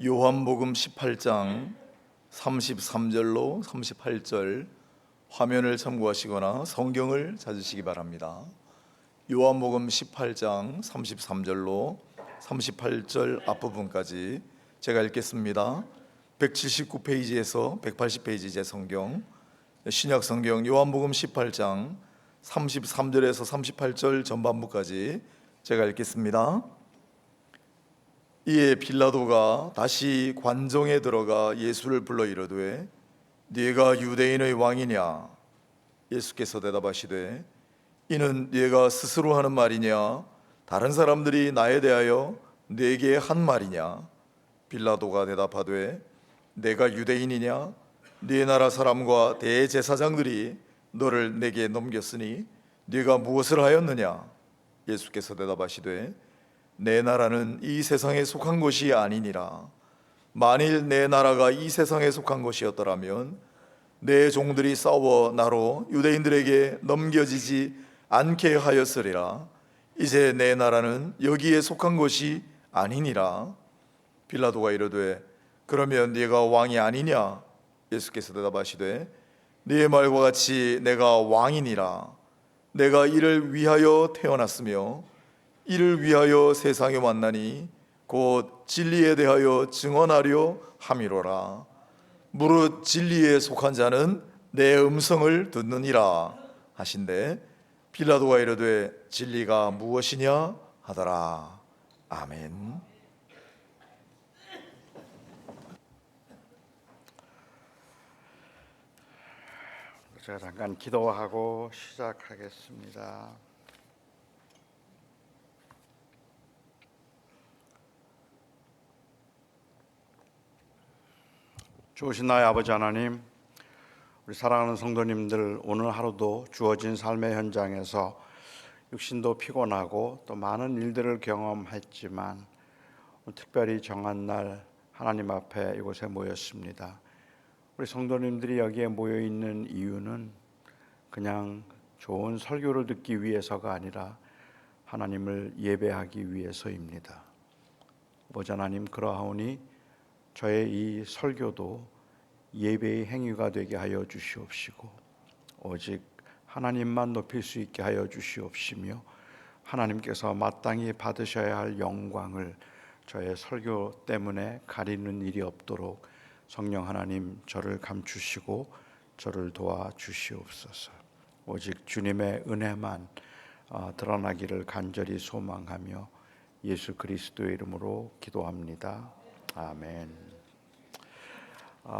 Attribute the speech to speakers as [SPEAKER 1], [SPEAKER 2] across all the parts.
[SPEAKER 1] 요한복음 18장 33절로 38절 화면을 참고하시거나 성경을 찾으시기 바랍니다. 요한복음 18장 33절로 38절 앞부분까지 제가 읽겠습니다. 179페이지에서 180페이지 제 성경, 신약 성경 요한복음 18장 33절에서 38절 전반부까지 제가 읽겠습니다. 이에 빌라도가 다시 관정에 들어가 예수를 불러 이르되 네가 유대인의 왕이냐? 예수께서 대답하시되 이는 네가 스스로 하는 말이냐? 다른 사람들이 나에 대하여 네게 한 말이냐? 빌라도가 대답하되 내가 유대인이냐? 네 나라 사람과 대제사장들이 너를 내게 넘겼으니 네가 무엇을 하였느냐? 예수께서 대답하시되 내 나라는 이 세상에 속한 것이 아니니라. 만일 내 나라가 이 세상에 속한 것이었더라면 내 종들이 싸워 나로 유대인들에게 넘겨지지 않게 하였으리라. 이제 내 나라는 여기에 속한 것이 아니니라. 빌라도가 이르되 그러면 네가 왕이 아니냐? 예수께서 대답하시되 네 말과 같이 내가 왕이니라. 내가 이를 위하여 태어났으며 이를 위하여 세상에 왔나니 곧 진리에 대하여 증언하려 함이로라. 무릇 진리에 속한 자는 내 음성을 듣느니라 하신대 빌라도가 이르되 진리가 무엇이냐 하더라. 아멘.
[SPEAKER 2] 제가 잠깐 기도하고 시작하겠습니다. 좋으신 나의 아버지 하나님, 우리 사랑하는 성도님들, 오늘 하루도 주어진 삶의 현장에서 육신도 피곤하고 또 많은 일들을 경험했지만 특별히 정한 날 하나님 앞에 이곳에 모였습니다. 우리 성도님들이 여기에 모여 있는 이유는 그냥 좋은 설교를 듣기 위해서가 아니라 하나님을 예배하기 위해서입니다. 아버지 하나님, 그러하오니 저의 이 설교도 예배의 행위가 되게 하여 주시옵시고 오직 하나님만 높일 수 있게 하여 주시옵시며 하나님께서 마땅히 받으셔야 할 영광을 저의 설교 때문에 가리는 일이 없도록 성령 하나님 저를 감추시고 저를 도와주시옵소서. 오직 주님의 은혜만 드러나기를 간절히 소망하며 예수 그리스도의 이름으로 기도합니다. 아멘.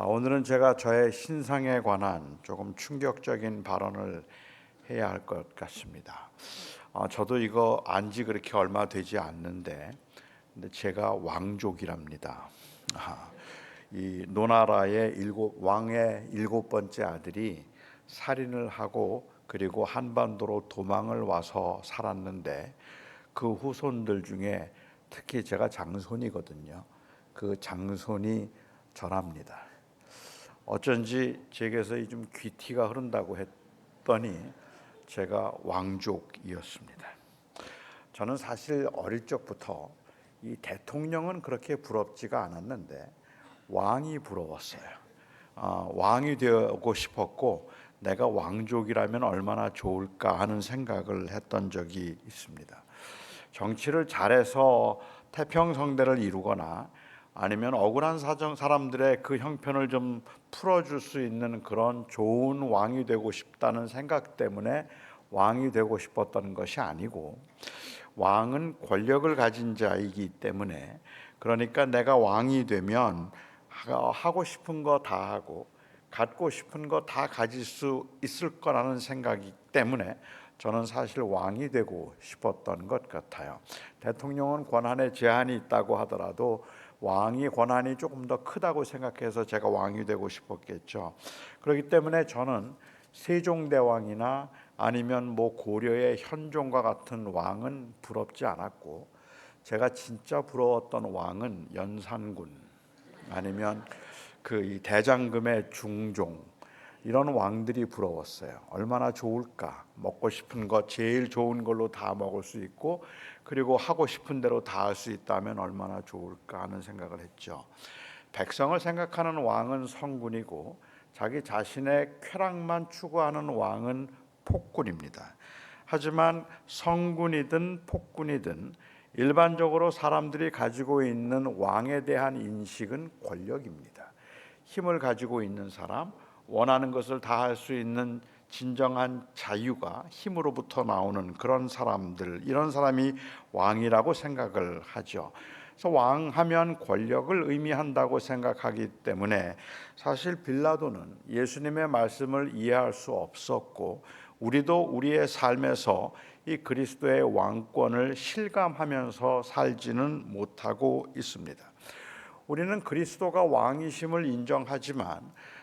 [SPEAKER 2] 오늘은 제가 저의 신상에 관한 조금 충격적인 발언을 해야 할 것 같습니다. 저도 이거 안지 그렇게 얼마 되지 않는데 근데 제가 왕족이랍니다. 이 노나라의 왕의 7번째 아들이 살인을 하고 그리고 한반도로 도망을 와서 살았는데 그 후손들 중에 특히 제가 장손이거든요. 그 장손이 저랍니다. 어쩐지 제게서 좀 귀티가 흐른다고 했더니 제가 왕족이었습니다. 저는 사실 어릴 적부터 이 대통령은 그렇게 부럽지가 않았는데 왕이 부러웠어요. 왕이 되고 싶었고 내가 왕족이라면 얼마나 좋을까 하는 생각을 했던 적이 있습니다. 정치를 잘해서 태평성대를 이루거나 아니면 억울한 사람들의 그 형편을 좀 풀어줄 수 있는 그런 좋은 왕이 되고 싶다는 생각 때문에 왕이 되고 싶었던 것이 아니고 왕은 권력을 가진 자이기 때문에 그러니까 내가 왕이 되면 하고 싶은 거 다 하고 갖고 싶은 거 다 가질 수 있을 거라는 생각이기 때문에 저는 사실 왕이 되고 싶었던 것 같아요. 대통령은 권한에 제한이 있다고 하더라도 왕이 권한이 조금 더 크다고 생각해서 제가 왕이 되고 싶었겠죠. 그렇기 때문에 저는 세종대왕이나 아니면 고려의 현종과 같은 왕은 부럽지 않았고 제가 진짜 부러웠던 왕은 연산군 아니면 이 대장금의 중종 이런 왕들이 부러웠어요. 얼마나 좋을까. 먹고 싶은 거 제일 좋은 걸로 다 먹을 수 있고 그리고 하고 싶은 대로 다 할 수 있다면 얼마나 좋을까 하는 생각을 했죠. 백성을 생각하는 왕은 성군이고 자기 자신의 쾌락만 추구하는 왕은 폭군입니다. 하지만 성군이든 폭군이든 일반적으로 사람들이 가지고 있는 왕에 대한 인식은 권력입니다. 힘을 가지고 있는 사람, 원하는 것을 다 할 수 있는 진정한 자유가 힘으로부터 나오는 그런 사람들, 이런 사람이 왕이라고 생각을 하죠. 그래서 왕하면 권력을 의미한다고 생각하기 때문에 사실 빌라도는 예수님의 말씀을 이해할 수 없었고, 우리도 우리의 삶에서 이 그리스도의 왕권을 실감하면서 살지는 못하고 있습니다. 우리는 그리스도가 왕이심을 인정하지만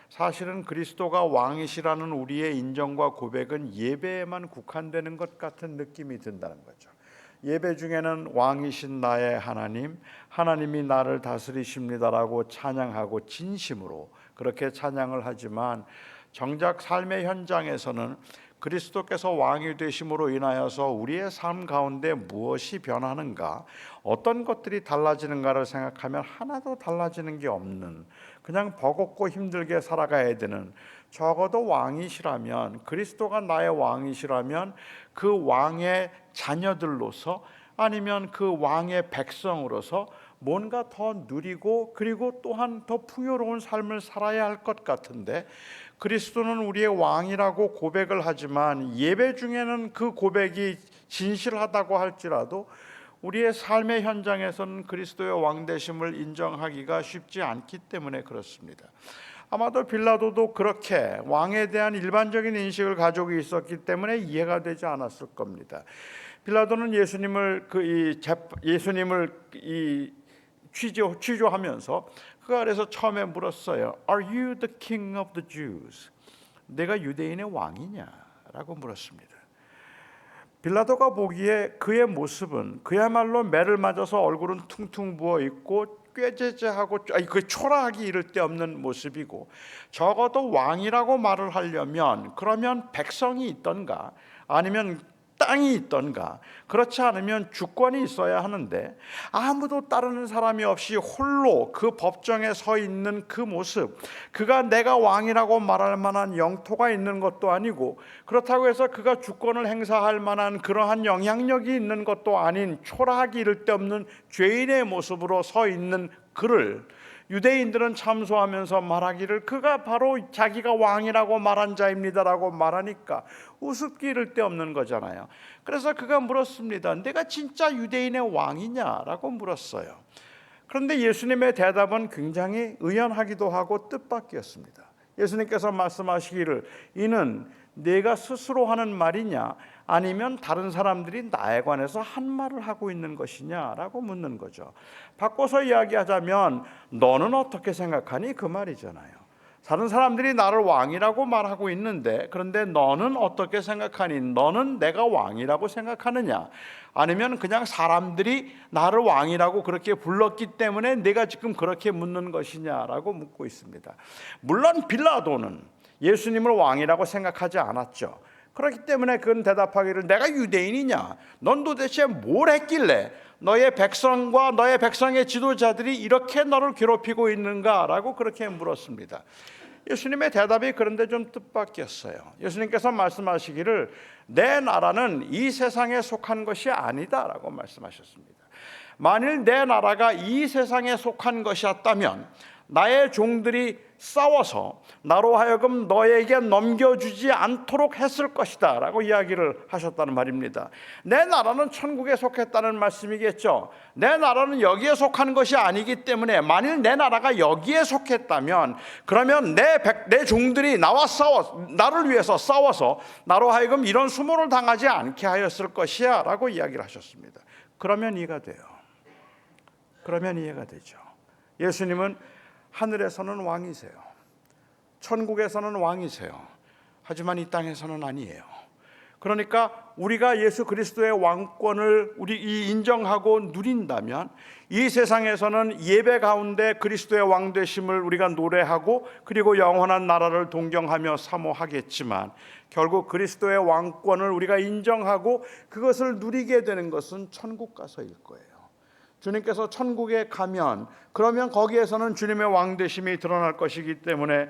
[SPEAKER 2] 사실은 그리스도가 왕이시라는 우리의 인정과 고백은 예배에만 국한되는 것 같은 느낌이 든다는 거죠. 예배 중에는 왕이신 나의 하나님, 하나님이 나를 다스리십니다라고 찬양하고 진심으로 그렇게 찬양을 하지만 정작 삶의 현장에서는 그리스도께서 왕이 되심으로 인하여서 우리의 삶 가운데 무엇이 변하는가, 어떤 것들이 달라지는가를 생각하면 하나도 달라지는 게 없는, 그냥 버겁고 힘들게 살아가야 되는, 적어도 왕이시라면, 그리스도가 나의 왕이시라면 그 왕의 자녀들로서 아니면 그 왕의 백성으로서 뭔가 더 누리고 그리고 또한 더 풍요로운 삶을 살아야 할 것 같은데, 그리스도는 우리의 왕이라고 고백을 하지만 예배 중에는 그 고백이 진실하다고 할지라도 우리의 삶의 현장에서는 그리스도의 왕되심을 인정하기가 쉽지 않기 때문에 그렇습니다. 아마도 빌라도도 그렇게 왕에 대한 일반적인 인식을 가지고 있었기 때문에 이해가 되지 않았을 겁니다. 빌라도는 예수님을 취조하면서 그 아래서 처음에 물었어요. Are you the king of the Jews? 내가 유대인의 왕이냐라고 물었습니다. 빌라도가 보기에 그의 모습은 그야말로 매를 맞아서 얼굴은 퉁퉁 부어 있고 꾀죄죄하고 그 초라하기 이를 데 없는 모습이고, 적어도 왕이라고 말을 하려면 그러면 백성이 있던가 아니면 땅이 있던가, 그렇지 않으면 주권이 있어야 하는데 아무도 따르는 사람이 없이 홀로 그 법정에 서 있는 그 모습, 그가 내가 왕이라고 말할 만한 영토가 있는 것도 아니고 그렇다고 해서 그가 주권을 행사할 만한 그러한 영향력이 있는 것도 아닌 초라하기 이를 데 없는 죄인의 모습으로 서 있는 그를 유대인들은 참소하면서 말하기를 그가 바로 자기가 왕이라고 말한 자입니다라고 말하니까 우습기 이를 데 없는 거잖아요. 그래서 그가 물었습니다. 내가 진짜 유대인의 왕이냐라고 물었어요. 그런데 예수님의 대답은 굉장히 의연하기도 하고 뜻밖이었습니다. 예수님께서 말씀하시기를 이는 네가 스스로 하는 말이냐 아니면 다른 사람들이 나에 관해서 한 말을 하고 있는 것이냐라고 묻는 거죠. 바꿔서 이야기하자면 너는 어떻게 생각하니? 그 말이잖아요. 다른 사람들이 나를 왕이라고 말하고 있는데 그런데 너는 어떻게 생각하니? 너는 내가 왕이라고 생각하느냐? 아니면 그냥 사람들이 나를 왕이라고 그렇게 불렀기 때문에 내가 지금 그렇게 묻는 것이냐라고 묻고 있습니다. 물론 빌라도는 예수님을 왕이라고 생각하지 않았죠. 그렇기 때문에 그는 대답하기를 내가 유대인이냐? 넌 도대체 뭘 했길래 너의 백성과 너의 백성의 지도자들이 이렇게 너를 괴롭히고 있는가라고 그렇게 물었습니다. 예수님의 대답이 그런데 좀 뜻밖이었어요. 예수님께서 말씀하시기를 내 나라는 이 세상에 속한 것이 아니다라고 말씀하셨습니다. 만일 내 나라가 이 세상에 속한 것이었다면 나의 종들이 싸워서 나로 하여금 너에게 넘겨주지 않도록 했을 것이다 라고 이야기를 하셨다는 말입니다. 내 나라는 천국에 속했다는 말씀이겠죠. 내 나라는 여기에 속한 것이 아니기 때문에 만일 내 나라가 여기에 속했다면 그러면 내 종들이 나를 위해서 싸워서 나로 하여금 이런 수모를 당하지 않게 하였을 것이야 라고 이야기를 하셨습니다. 그러면 이해가 돼요. 그러면 이해가 되죠. 예수님은 하늘에서는 왕이세요. 천국에서는 왕이세요. 하지만 이 땅에서는 아니에요. 그러니까 우리가 예수 그리스도의 왕권을 우리 인정하고 누린다면 이 세상에서는 예배 가운데 그리스도의 왕 되심을 우리가 노래하고 그리고 영원한 나라를 동경하며 사모하겠지만 결국 그리스도의 왕권을 우리가 인정하고 그것을 누리게 되는 것은 천국 가서일 거예요. 주님께서 천국에 가면 그러면 거기에서는 주님의 왕 되심이 드러날 것이기 때문에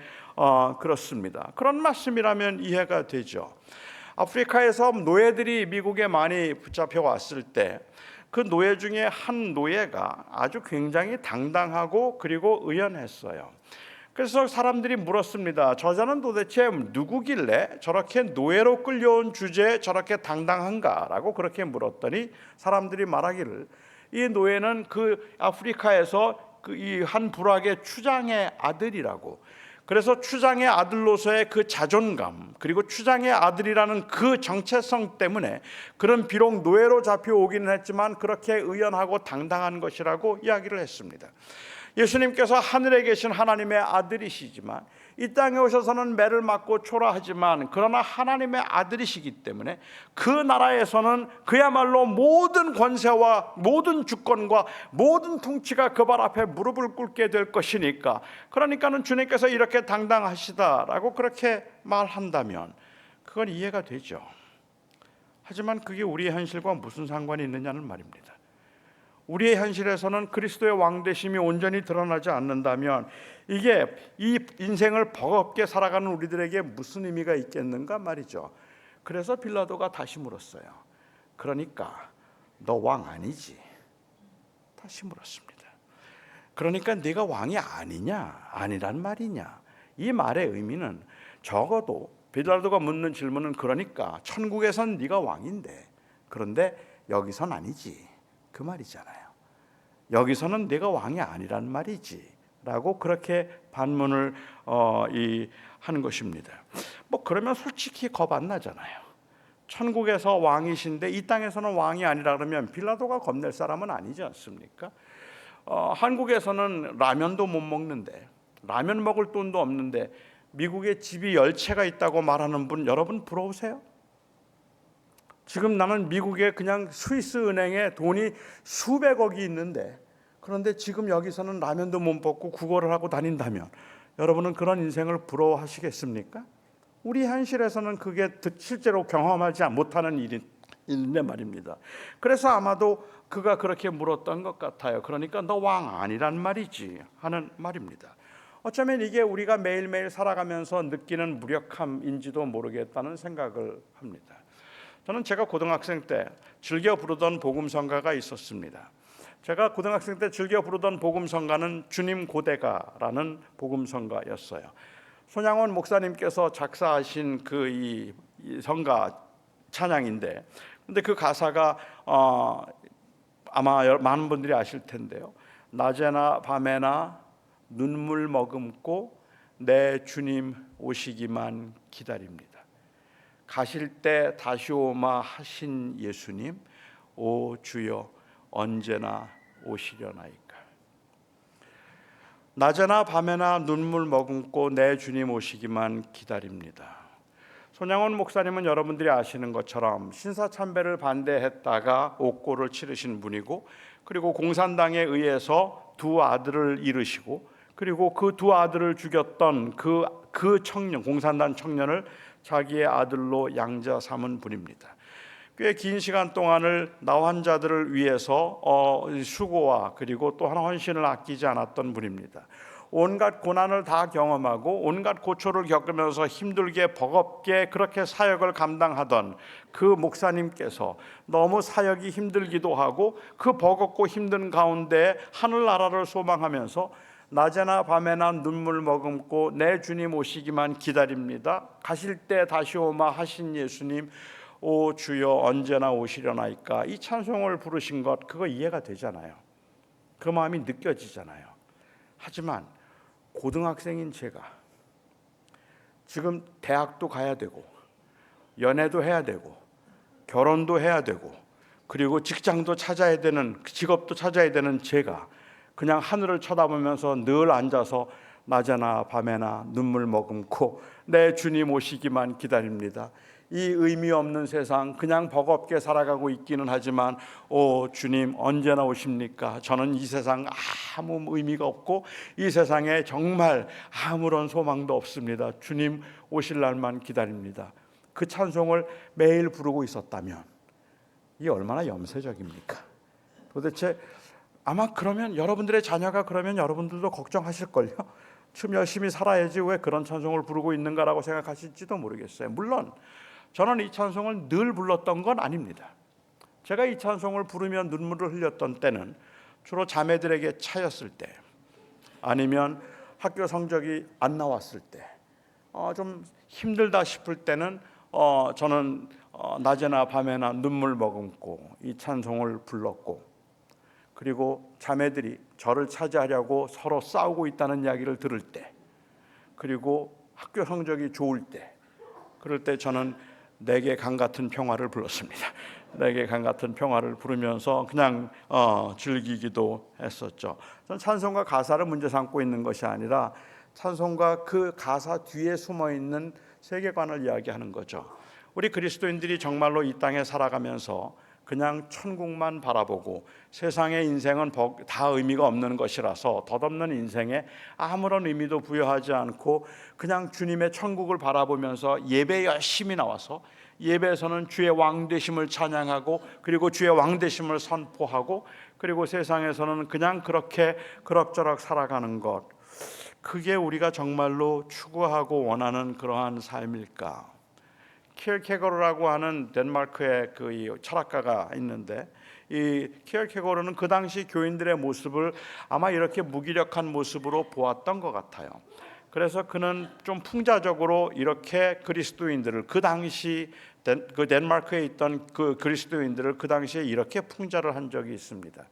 [SPEAKER 2] 그렇습니다. 그런 말씀이라면 이해가 되죠. 아프리카에서 노예들이 미국에 많이 붙잡혀 왔을 때 그 노예 중에 한 노예가 아주 굉장히 당당하고 그리고 의연했어요. 그래서 사람들이 물었습니다. 저자는 도대체 누구길래 저렇게 노예로 끌려온 주제에 저렇게 당당한가라고 그렇게 물었더니 사람들이 말하기를 이 노예는 그 아프리카에서 이 한 부락의 추장의 아들이라고. 그래서 추장의 아들로서의 그 자존감 그리고 추장의 아들이라는 그 정체성 때문에 그런 비록 노예로 잡혀오기는 했지만 그렇게 의연하고 당당한 것이라고 이야기를 했습니다. 예수님께서 하늘에 계신 하나님의 아들이시지만 이 땅에 오셔서는 매를 맞고 초라하지만 그러나 하나님의 아들이시기 때문에 그 나라에서는 그야말로 모든 권세와 모든 주권과 모든 통치가 그 발 앞에 무릎을 꿇게 될 것이니까 그러니까는 주님께서 이렇게 당당하시다라고 그렇게 말한다면 그건 이해가 되죠. 하지만 그게 우리의 현실과 무슨 상관이 있느냐는 말입니다. 우리의 현실에서는 그리스도의 왕되심이 온전히 드러나지 않는다면 이게 이 인생을 버겁게 살아가는 우리들에게 무슨 의미가 있겠는가 말이죠. 그래서 빌라도가 다시 물었어요. 그러니까 너 왕 아니지? 다시 물었습니다. 그러니까 네가 왕이 아니냐? 아니란 말이냐? 이 말의 의미는 적어도 빌라도가 묻는 질문은 그러니까 천국에선 네가 왕인데 그런데 여기선 아니지 그 말이잖아요. 여기서는 네가 왕이 아니란 말이지 라고 그렇게 반문을 하는 것입니다. 뭐 그러면 솔직히 겁 안 나잖아요. 천국에서 왕이신데 이 땅에서는 왕이 아니라 그러면 빌라도가 겁낼 사람은 아니지 않습니까? 한국에서는 라면도 못 먹는데 라면 먹을 돈도 없는데 미국에 집이 10채가 있다고 말하는 분 여러분 부러우세요? 지금 나는 미국에 그냥 스위스 은행에 돈이 수백억이 있는데 그런데 지금 여기서는 라면도 못 먹고 구걸을 하고 다닌다면 여러분은 그런 인생을 부러워하시겠습니까? 우리 현실에서는 그게 실제로 경험하지 못하는 일인데 말입니다. 그래서 아마도 그가 그렇게 물었던 것 같아요. 그러니까 너 왕 아니란 말이지 하는 말입니다. 어쩌면 이게 우리가 매일매일 살아가면서 느끼는 무력함인지도 모르겠다는 생각을 합니다. 저는 제가 고등학생 때 즐겨 부르던 복음성가가 있었습니다. 제가 고등학생 때 즐겨 부르던 복음성가는 주님 고대가라는 복음성가였어요. 손양원 목사님께서 작사하신 이 성가 찬양인데, 근데 그 가사가 아마 많은 분들이 아실 텐데요. 낮에나 밤에나 눈물 머금고 내 주님 오시기만 기다립니다. 가실 때 다시 오마 하신 예수님, 오 주여 언제나 오시려나이까. 낮에나 밤에나 눈물 머금고 내 주님 오시기만 기다립니다. 손양원 목사님은 여러분들이 아시는 것처럼 신사참배를 반대했다가 옥고를 치르신 분이고, 그리고 공산당에 의해서 두 아들을 잃으시고, 그리고 그 두 아들을 죽였던 그 청년, 공산당 청년을 자기의 아들로 양자 삼은 분입니다. 꽤 긴 시간 동안을 나 환자들을 위해서 수고와 그리고 또 하나 헌신을 아끼지 않았던 분입니다. 온갖 고난을 다 경험하고 온갖 고초를 겪으면서 힘들게 버겁게 그렇게 사역을 감당하던 그 목사님께서 너무 사역이 힘들기도 하고 그 버겁고 힘든 가운데 하늘나라를 소망하면서 낮에나 밤에나 눈물 머금고 내 주님 오시기만 기다립니다. 가실 때 다시 오마 하신 예수님, 오 주여 언제나 오시려나이까. 이 찬송을 부르신 것, 그거 이해가 되잖아요. 그 마음이 느껴지잖아요. 하지만 고등학생인 제가 지금 대학도 가야 되고 연애도 해야 되고 결혼도 해야 되고 그리고 직장도 찾아야 되는, 직업도 찾아야 되는 제가 그냥 하늘을 쳐다보면서 늘 앉아서 낮에나 밤에나 눈물 머금고 내 주님 오시기만 기다립니다. 이 의미 없는 세상 그냥 버겁게 살아가고 있기는 하지만 주님 언제나 오십니까? 저는 이 세상 아무 의미가 없고 이 세상에 정말 아무런 소망도 없습니다. 주님 오실 날만 기다립니다. 그 찬송을 매일 부르고 있었다면 이게 얼마나 염세적입니까? 도대체 아마 그러면 여러분들의 자녀가 그러면 여러분들도 걱정하실걸요. 좀 열심히 살아야지 왜 그런 찬송을 부르고 있는가라고 생각하실지도 모르겠어요. 물론 저는 이 찬송을 늘 불렀던 건 아닙니다. 제가 이 찬송을 부르며 눈물을 흘렸던 때는 주로 자매들에게 차였을 때, 아니면 학교 성적이 안 나왔을 때, 좀 힘들다 싶을 때는 저는 낮에나 밤에나 눈물 머금고 이 찬송을 불렀고, 그리고 자매들이 저를 차지하려고 서로 싸우고 있다는 이야기를 들을 때, 그리고 학교 성적이 좋을 때, 그럴 때 저는 내게 강 같은 평화를 불렀습니다. 내게 강 같은 평화를 부르면서 그냥 즐기기도 했었죠. 저는 찬송가 가사를 문제 삼고 있는 것이 아니라 찬송가 그 가사 뒤에 숨어 있는 세계관을 이야기하는 거죠. 우리 그리스도인들이 정말로 이 땅에 살아가면서 그냥 천국만 바라보고 세상의 인생은 다 의미가 없는 것이라서 덧없는 인생에 아무런 의미도 부여하지 않고 그냥 주님의 천국을 바라보면서 예배 열심히 나와서 예배에서는 주의 왕되심을 찬양하고 그리고 주의 왕되심을 선포하고 그리고 세상에서는 그냥 그렇게 그럭저럭 살아가는 것, 그게 우리가 정말로 추구하고 원하는 그러한 삶일까? 키엘케고르라고 하는 덴마크의 그 철학가가 있는데, 이 키엘케고르는 그 당시 교인들의 모습을 아마 이렇게 무기력한 모습으로 보았던 것 같아요. 그래서 그는 좀 풍자적으로 이렇게 그리스도인들을, 그 당시 그 덴마크에 있던 그 그리스도인들을 그 당시에 이렇게 풍자를 한 적이 있습니다.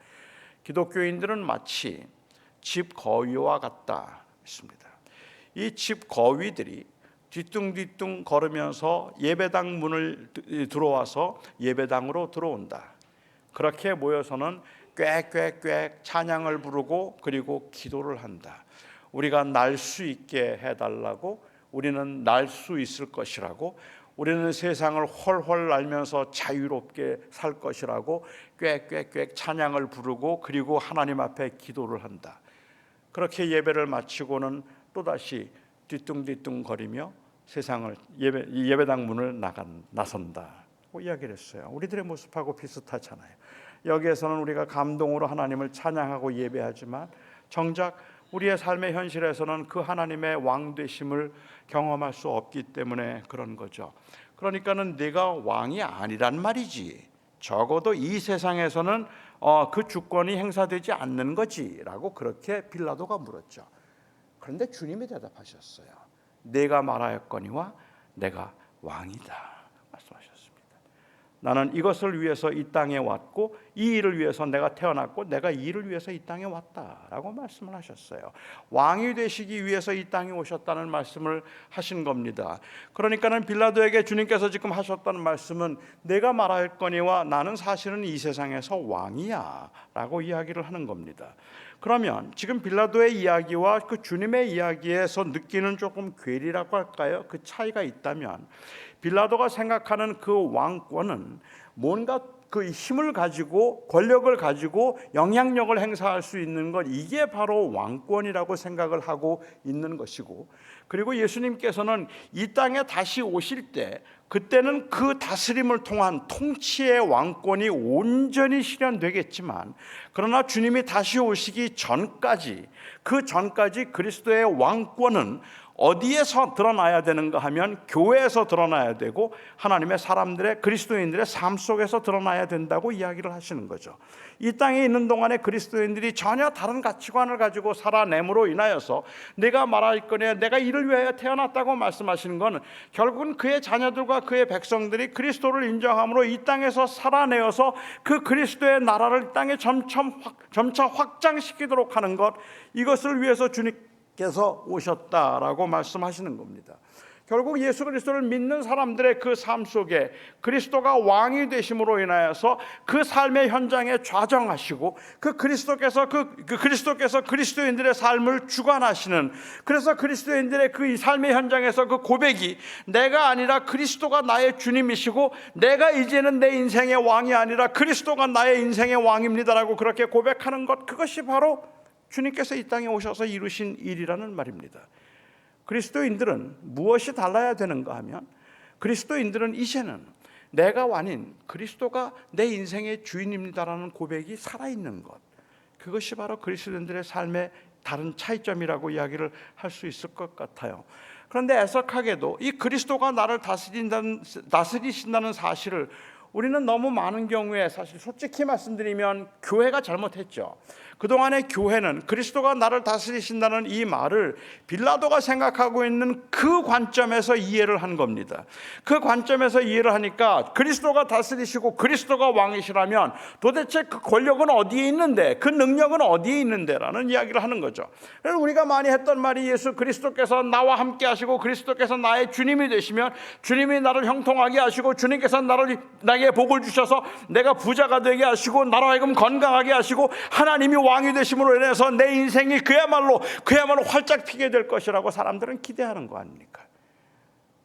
[SPEAKER 2] 기독교인들은 마치 집 거위와 같다 했습니다. 이 집 거위들이 뒤뚱뒤뚱 걸으면서 예배당 문을 들어와서 예배당으로 들어온다. 그렇게 모여서는 꽥꽥꽥 찬양을 부르고 그리고 기도를 한다. 우리가 날 수 있게 해달라고, 우리는 날 수 있을 것이라고, 우리는 세상을 훨훨 날면서 자유롭게 살 것이라고 꽥꽥꽥 찬양을 부르고 그리고 하나님 앞에 기도를 한다. 그렇게 예배를 마치고는 또다시 뒤뚱뒤뚱 거리며 세상을 예배당 문을 나선다고 이야기를 했어요. 우리들의 모습하고 비슷하잖아요. 여기에서는 우리가 감동으로 하나님을 찬양하고 예배하지만 정작 우리의 삶의 현실에서는 그 하나님의 왕되심을 경험할 수 없기 때문에 그런 거죠. 그러니까는 내가 왕이 아니란 말이지, 적어도 이 세상에서는 그 주권이 행사되지 않는 거지라고 그렇게 빌라도가 물었죠. 그런데 주님이 대답하셨어요. 내가 말하였거니와 내가 왕이다 말씀하셨습니다. 나는 이것을 위해서 이 땅에 왔고 이 일을 위해서 내가 태어났고 내가 이 일을 위해서 이 땅에 왔다라고 말씀을 하셨어요. 왕이 되시기 위해서 이 땅에 오셨다는 말씀을 하신 겁니다. 그러니까는 빌라도에게 주님께서 지금 하셨다는 말씀은 내가 말하였거니와 나는 사실은 이 세상에서 왕이야 라고 이야기를 하는 겁니다. 그러면 지금 빌라도의 이야기와 그 주님의 이야기에서 느끼는 조금 괴리라고 할까요? 그 차이가 있다면, 빌라도가 생각하는 그 왕권은 뭔가 그 힘을 가지고 권력을 가지고 영향력을 행사할 수 있는 것, 이게 바로 왕권이라고 생각을 하고 있는 것이고, 그리고 예수님께서는 이 땅에 다시 오실 때 그때는 그 다스림을 통한 통치의 왕권이 온전히 실현되겠지만, 그러나 주님이 다시 오시기 전까지, 그 전까지 그리스도의 왕권은 어디에서 드러나야 되는가 하면 교회에서 드러나야 되고 하나님의 사람들의, 그리스도인들의 삶 속에서 드러나야 된다고 이야기를 하시는 거죠. 이 땅에 있는 동안에 그리스도인들이 전혀 다른 가치관을 가지고 살아냄으로 인하여서 내가 말할 거냐, 내가 이를 위하여 태어났다고 말씀하시는 것은 결국은 그의 자녀들과 그의 백성들이 그리스도를 인정함으로 이 땅에서 살아내어서 그 그리스도의 나라를 땅에 점차 확장시키도록 하는 것, 이것을 위해서 주님께서 오셨다라고 말씀하시는 겁니다. 결국 예수 그리스도를 믿는 사람들의 그 삶 속에 그리스도가 왕이 되심으로 인하여서 그 삶의 현장에 좌정하시고 그리스도께서 그리스도인들의 삶을 주관하시는, 그래서 그리스도인들의 그 삶의 현장에서 그 고백이 내가 아니라 그리스도가 나의 주님이시고 내가 이제는 내 인생의 왕이 아니라 그리스도가 나의 인생의 왕입니다라고 그렇게 고백하는 것, 그것이 바로 주님께서 이 땅에 오셔서 이루신 일이라는 말입니다. 그리스도인들은 무엇이 달라야 되는가 하면, 그리스도인들은 이제는 내가 아닌 그리스도가 내 인생의 주인입니다라는 고백이 살아있는 것, 그것이 바로 그리스도인들의 삶의 다른 차이점이라고 이야기를 할 수 있을 것 같아요. 그런데 애석하게도 이 그리스도가 나를 다스리신다는 사실을 우리는 너무 많은 경우에, 사실 솔직히 말씀드리면 교회가 잘못했죠. 그동안의 교회는 그리스도가 나를 다스리신다는 이 말을 빌라도가 생각하고 있는 그 관점에서 이해를 한 겁니다. 그 관점에서 이해를 하니까 그리스도가 다스리시고 그리스도가 왕이시라면 도대체 그 권력은 어디에 있는데, 그 능력은 어디에 있는데 라는 이야기를 하는 거죠. 그래서 우리가 많이 했던 말이, 예수 그리스도께서 나와 함께 하시고 그리스도께서 나의 주님이 되시면 주님이 나를 형통하게 하시고 주님께서 나에게 복을 주셔서 내가 부자가 되게 하시고 나로 하여금 건강하게 하시고 하나님이 왕이 되심으로 인해서 내 인생이 그야말로 활짝 피게 될 것이라고 사람들은 기대하는 거 아닙니까?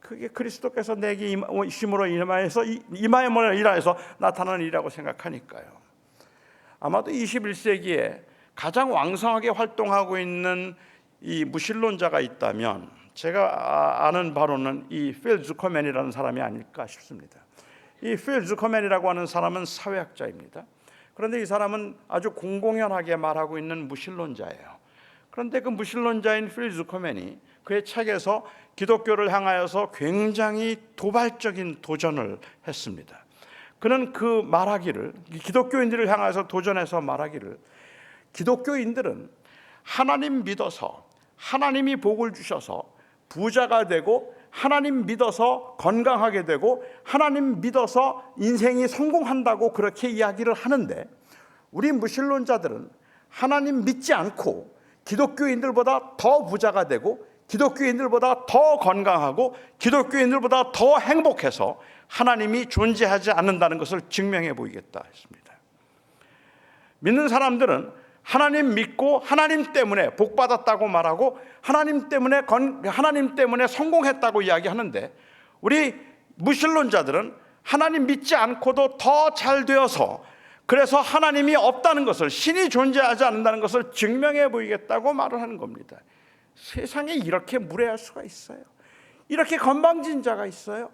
[SPEAKER 2] 그게 그리스도께서 내게 임심으로 임하여으로 인하여서 나타나는 일이라고 생각하니까요. 아마도 21세기에 가장 왕성하게 활동하고 있는 이 무신론자가 있다면 제가 아는 바로는 이 필 주커맨이라는 사람이 아닐까 싶습니다. 이 필 주커맨이라고 하는 사람은 사회학자입니다. 그런데 이 사람은 아주 공공연하게 말하고 있는 무신론자예요. 그런데 그 무신론자인 필 주커맨이 그의 책에서 기독교를 향하여서 굉장히 도발적인 도전을 했습니다. 그는 그 말하기를, 기독교인들을 향해서 도전해서 말하기를, 기독교인들은 하나님 믿어서 하나님이 복을 주셔서 부자가 되고 하나님 믿어서 건강하게 되고 하나님 믿어서 인생이 성공한다고 그렇게 이야기를 하는데, 우리 무신론자들은 하나님 믿지 않고 기독교인들보다 더 부자가 되고 기독교인들보다 더 건강하고 기독교인들보다 더 행복해서 하나님이 존재하지 않는다는 것을 증명해 보이겠다 했습니다. 믿는 사람들은 하나님 믿고 하나님 때문에 복 받았다고 말하고 하나님 때문에 성공했다고 이야기하는데, 우리 무신론자들은 하나님 믿지 않고도 더 잘 되어서, 그래서 하나님이 없다는 것을, 신이 존재하지 않는다는 것을 증명해 보이겠다고 말을 하는 겁니다. 세상에 이렇게 무례할 수가 있어요? 이렇게 건방진 자가 있어요?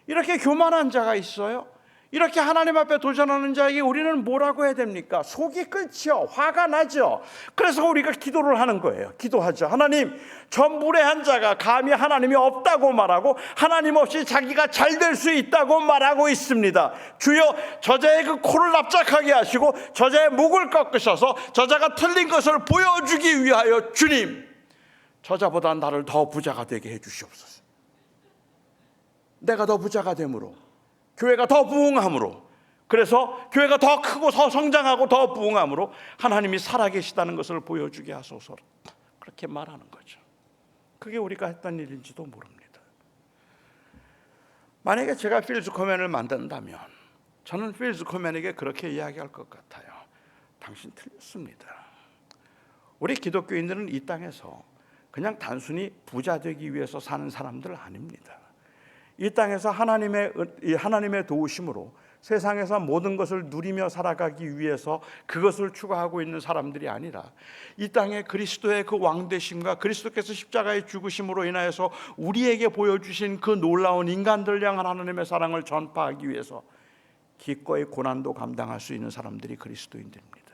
[SPEAKER 2] 이렇게 교만한 자가 있어요? 이렇게 하나님 앞에 도전하는 자에게 우리는 뭐라고 해야 됩니까? 속이 끓지요. 화가 나죠. 그래서 우리가 기도를 하는 거예요. 기도하죠. 하나님, 저 무례한 자가 감히 하나님이 없다고 말하고 하나님 없이 자기가 잘 될 수 있다고 말하고 있습니다. 주여, 저자의 그 코를 납작하게 하시고 저자의 목을 꺾으셔서 저자가 틀린 것을 보여주기 위하여 주님, 저자보다 나를 더 부자가 되게 해 주시옵소서. 내가 더 부자가 되므로, 교회가 더 부흥함으로, 그래서 교회가 더 크고 더 성장하고 더 부흥함으로 하나님이 살아계시다는 것을 보여주게 하소서, 그렇게 말하는 거죠. 그게 우리가 했던 일인지도 모릅니다. 만약에 제가 필 주커맨을 만든다면 저는 필 주커맨에게 그렇게 이야기할 것 같아요. 당신 틀렸습니다. 우리 기독교인들은 이 땅에서 그냥 단순히 부자 되기 위해서 사는 사람들 아닙니다. 이 땅에서 하나님의 도우심으로 세상에서 모든 것을 누리며 살아가기 위해서 그것을 추구하고 있는 사람들이 아니라, 이 땅에 그리스도의 그 왕되심과 그리스도께서 십자가의 죽으심으로 인하여서 우리에게 보여주신 그 놀라운 인간들 향한 하나님의 사랑을 전파하기 위해서 기꺼이 고난도 감당할 수 있는 사람들이 그리스도인들입니다.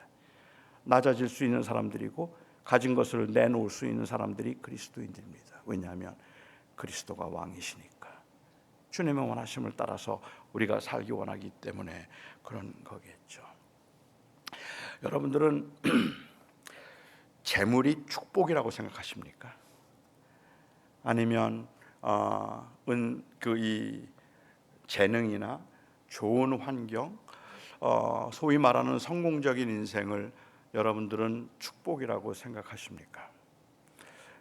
[SPEAKER 2] 낮아질 수 있는 사람들이고 가진 것을 내놓을 수 있는 사람들이 그리스도인들입니다. 왜냐하면 그리스도가 왕이시니까, 주님의 원하심을 따라서 우리가 살기 원하기 때문에 그런 거겠죠. 여러분들은 재물이 축복이라고 생각하십니까? 아니면 이 재능이나 좋은 환경, 소위 말하는 성공적인 인생을 여러분들은 축복이라고 생각하십니까?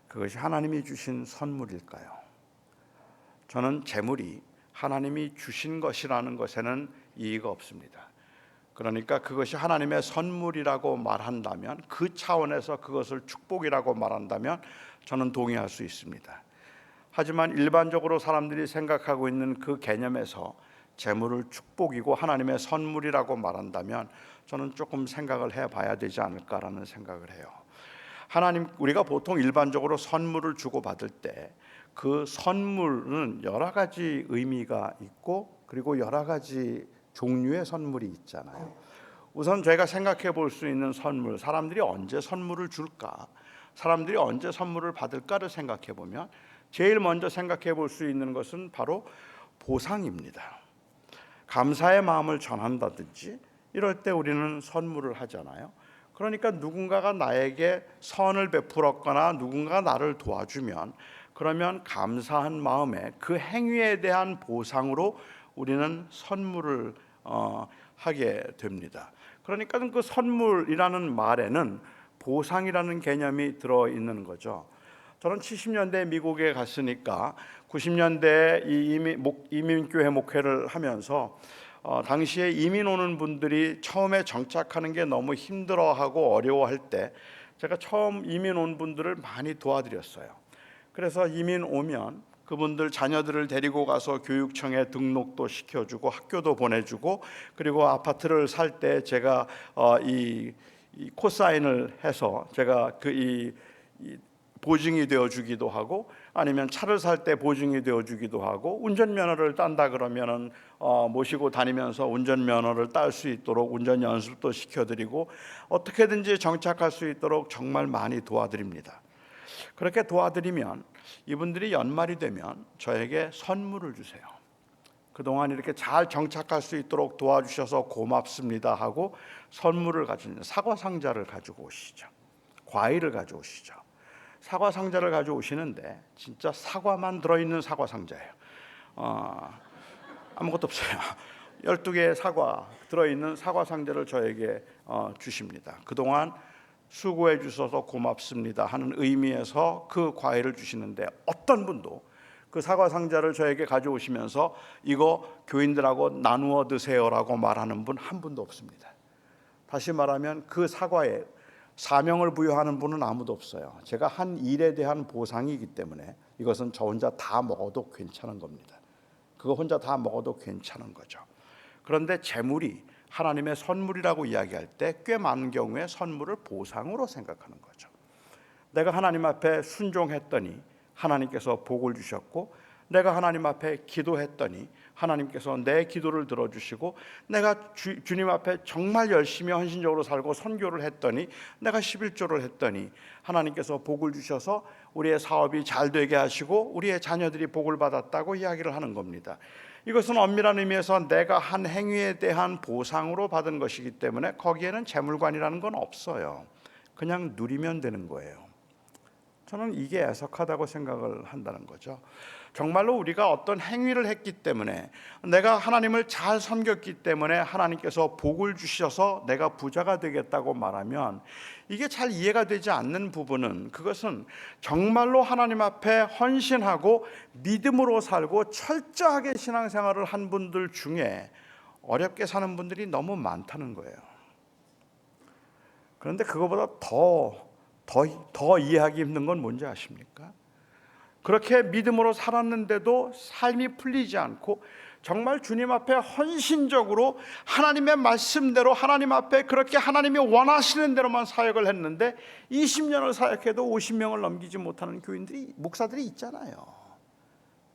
[SPEAKER 2] 그것이 하나님이 주신 선물일까요? 저는 재물이 하나님이 주신 것이라는 것에는 이의가 없습니다. 그러니까 그것이 하나님의 선물이라고 말한다면, 그 차원에서 그것을 축복이라고 말한다면 저는 동의할 수 있습니다. 하지만 일반적으로 사람들이 생각하고 있는 그 개념에서 재물을 축복이고 하나님의 선물이라고 말한다면 저는 조금 생각을 해봐야 되지 않을까라는 생각을 해요. 우리가 보통 일반적으로 선물을 주고받을 때 그 선물은 여러 가지 의미가 있고, 그리고 여러 가지 종류의 선물이 있잖아요. 우선 저희가 생각해 볼 수 있는 선물, 사람들이 언제 선물을 줄까, 사람들이 언제 선물을 받을까를 생각해 보면 제일 먼저 생각해 볼 수 있는 것은 바로 보상입니다. 감사의 마음을 전한다든지 이럴 때 우리는 선물을 하잖아요. 그러니까 누군가가 나에게 선을 베풀었거나 누군가가 나를 도와주면, 그러면 감사한 마음에 그 행위에 대한 보상으로 우리는 선물을 하게 됩니다. 그러니까 그 선물이라는 말에는 보상이라는 개념이 들어있는 거죠. 저는 70년대 미국에 갔으니까 90년대 이민교회 목회를 하면서 당시에 이민 오는 분들이 처음에 정착하는 게 너무 힘들어하고 어려워할 때 제가 처음 이민 온 분들을 많이 도와드렸어요. 그래서 이민 오면 그분들 자녀들을 데리고 가서 교육청에 등록도 시켜주고 학교도 보내주고, 그리고 아파트를 살 때 제가 이 코사인을 해서 제가 이 보증이 되어주기도 하고, 아니면 차를 살 때 보증이 되어주기도 하고, 운전면허를 딴다 그러면은 모시고 다니면서 운전면허를 딸 수 있도록 운전 연습도 시켜드리고, 어떻게든지 정착할 수 있도록 정말 많이 도와드립니다. 그렇게 도와드리면 이분들이 연말이 되면 저에게 선물을 주세요. 그동안 이렇게 잘 정착할 수 있도록 도와주셔서 고맙습니다 하고 선물을 가지고, 사과 상자를 가지고 오시죠. 과일을 가져오시죠. 사과 상자를 가져오시는데 진짜 사과만 들어있는 사과 상자예요. 아무것도 없어요. 12개의 사과 들어있는 사과 상자를 저에게 주십니다. 그동안 수고해 주셔서 고맙습니다 하는 의미에서 그 과일을 주시는데, 어떤 분도 그 사과 상자를 저에게 가져오시면서 이거 교인들하고 나누어 드세요라고 말하는 분 한 분도 없습니다. 다시 말하면 그 사과에 사명을 부여하는 분은 아무도 없어요. 제가 한 일에 대한 보상이기 때문에 이것은 저 혼자 다 먹어도 괜찮은 겁니다. 그거 혼자 다 먹어도 괜찮은 거죠. 그런데 재물이 하나님의 선물이라고 이야기할 때 꽤 많은 경우에 선물을 보상으로 생각하는 거죠. 내가 하나님 앞에 순종했더니 하나님께서 복을 주셨고, 내가 하나님 앞에 기도했더니 하나님께서 내 기도를 들어주시고, 내가 주님 앞에 정말 열심히 헌신적으로 살고 선교를 했더니, 내가 11조를 했더니 하나님께서 복을 주셔서 우리의 사업이 잘 되게 하시고 우리의 자녀들이 복을 받았다고 이야기를 하는 겁니다. 이것은 엄밀한 의미에서 내가 한 행위에 대한 보상으로 받은 것이기 때문에 거기에는 재물관이라는 건 없어요. 그냥 누리면 되는 거예요. 저는 이게 애석하다고 생각을 한다는 거죠. 정말로 우리가 어떤 행위를 했기 때문에, 내가 하나님을 잘 섬겼기 때문에 하나님께서 복을 주셔서 내가 부자가 되겠다고 말하면 이게 잘 이해가 되지 않는 부분은, 그것은 정말로 하나님 앞에 헌신하고 믿음으로 살고 철저하게 신앙생활을 한 분들 중에 어렵게 사는 분들이 너무 많다는 거예요. 그런데 그거보다 더 이해하기 힘든 건 뭔지 아십니까? 그렇게 믿음으로 살았는데도 삶이 풀리지 않고 정말 주님 앞에 헌신적으로 하나님의 말씀대로 하나님 앞에 그렇게 하나님이 원하시는 대로만 사역을 했는데 20년을 사역해도 50명을 넘기지 못하는 목사들이 있잖아요.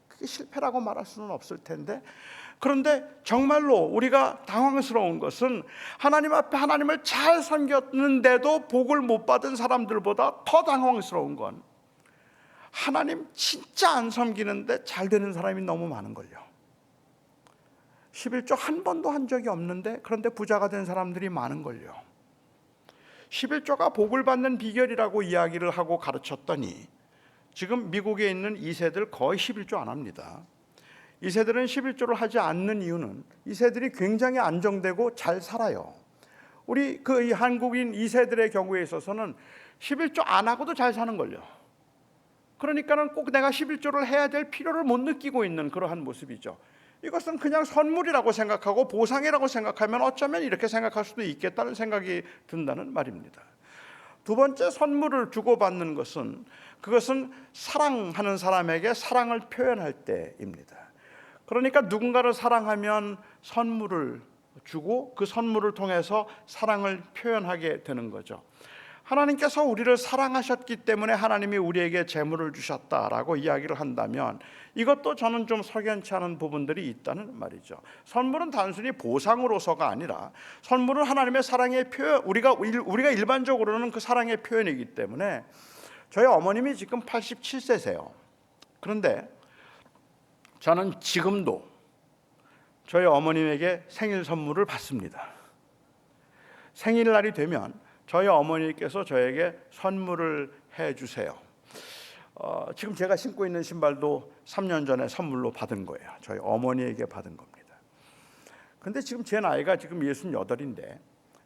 [SPEAKER 2] 그게 실패라고 말할 수는 없을 텐데, 그런데 정말로 우리가 당황스러운 것은 하나님 앞에 하나님을 잘 섬겼는데도 복을 못 받은 사람들보다 더 당황스러운 건 하나님 진짜 안 섬기는데 잘 되는 사람이 너무 많은 걸요. 11조 한 번도 한 적이 없는데 그런데 부자가 된 사람들이 많은 걸요. 11조가 복을 받는 비결이라고 이야기를 하고 가르쳤더니 지금 미국에 있는 2세들 거의 11조 안 합니다. 2세들은 11조를 하지 않는 이유는 2세들이 굉장히 안정되고 잘 살아요. 우리 이 한국인 2세들의 경우에 있어서는 11조 안 하고도 잘 사는 걸요. 그러니까는 꼭 내가 11조를 해야 될 필요를 못 느끼고 있는 그러한 모습이죠. 이것은 그냥 선물이라고 생각하고 보상이라고 생각하면 어쩌면 이렇게 생각할 수도 있겠다는 생각이 든다는 말입니다. 두 번째, 선물을 주고받는 것은 그것은 사랑하는 사람에게 사랑을 표현할 때입니다. 그러니까 누군가를 사랑하면 선물을 주고 그 선물을 통해서 사랑을 표현하게 되는 거죠. 하나님께서 우리를 사랑하셨기 때문에 하나님이 우리에게 재물을 주셨다라고 이야기를 한다면 이것도 저는 좀 석연치 않은 부분들이 있다는 말이죠. 선물은 단순히 보상으로서가 아니라 선물은 하나님의 사랑의 표현, 우리가 일반적으로는 그 사랑의 표현이기 때문에 저희 어머님이 지금 87세세요. 그런데 저는 지금도 저희 어머님에게 생일 선물을 받습니다. 생일날이 되면 저희 어머니께서 저에게 선물을 해주세요. 지금 제가 신고 있는 신발도 3년 전에 선물로 받은 거예요. 저희 어머니에게 받은 겁니다. 근데 지금 제 나이가 지금 68인데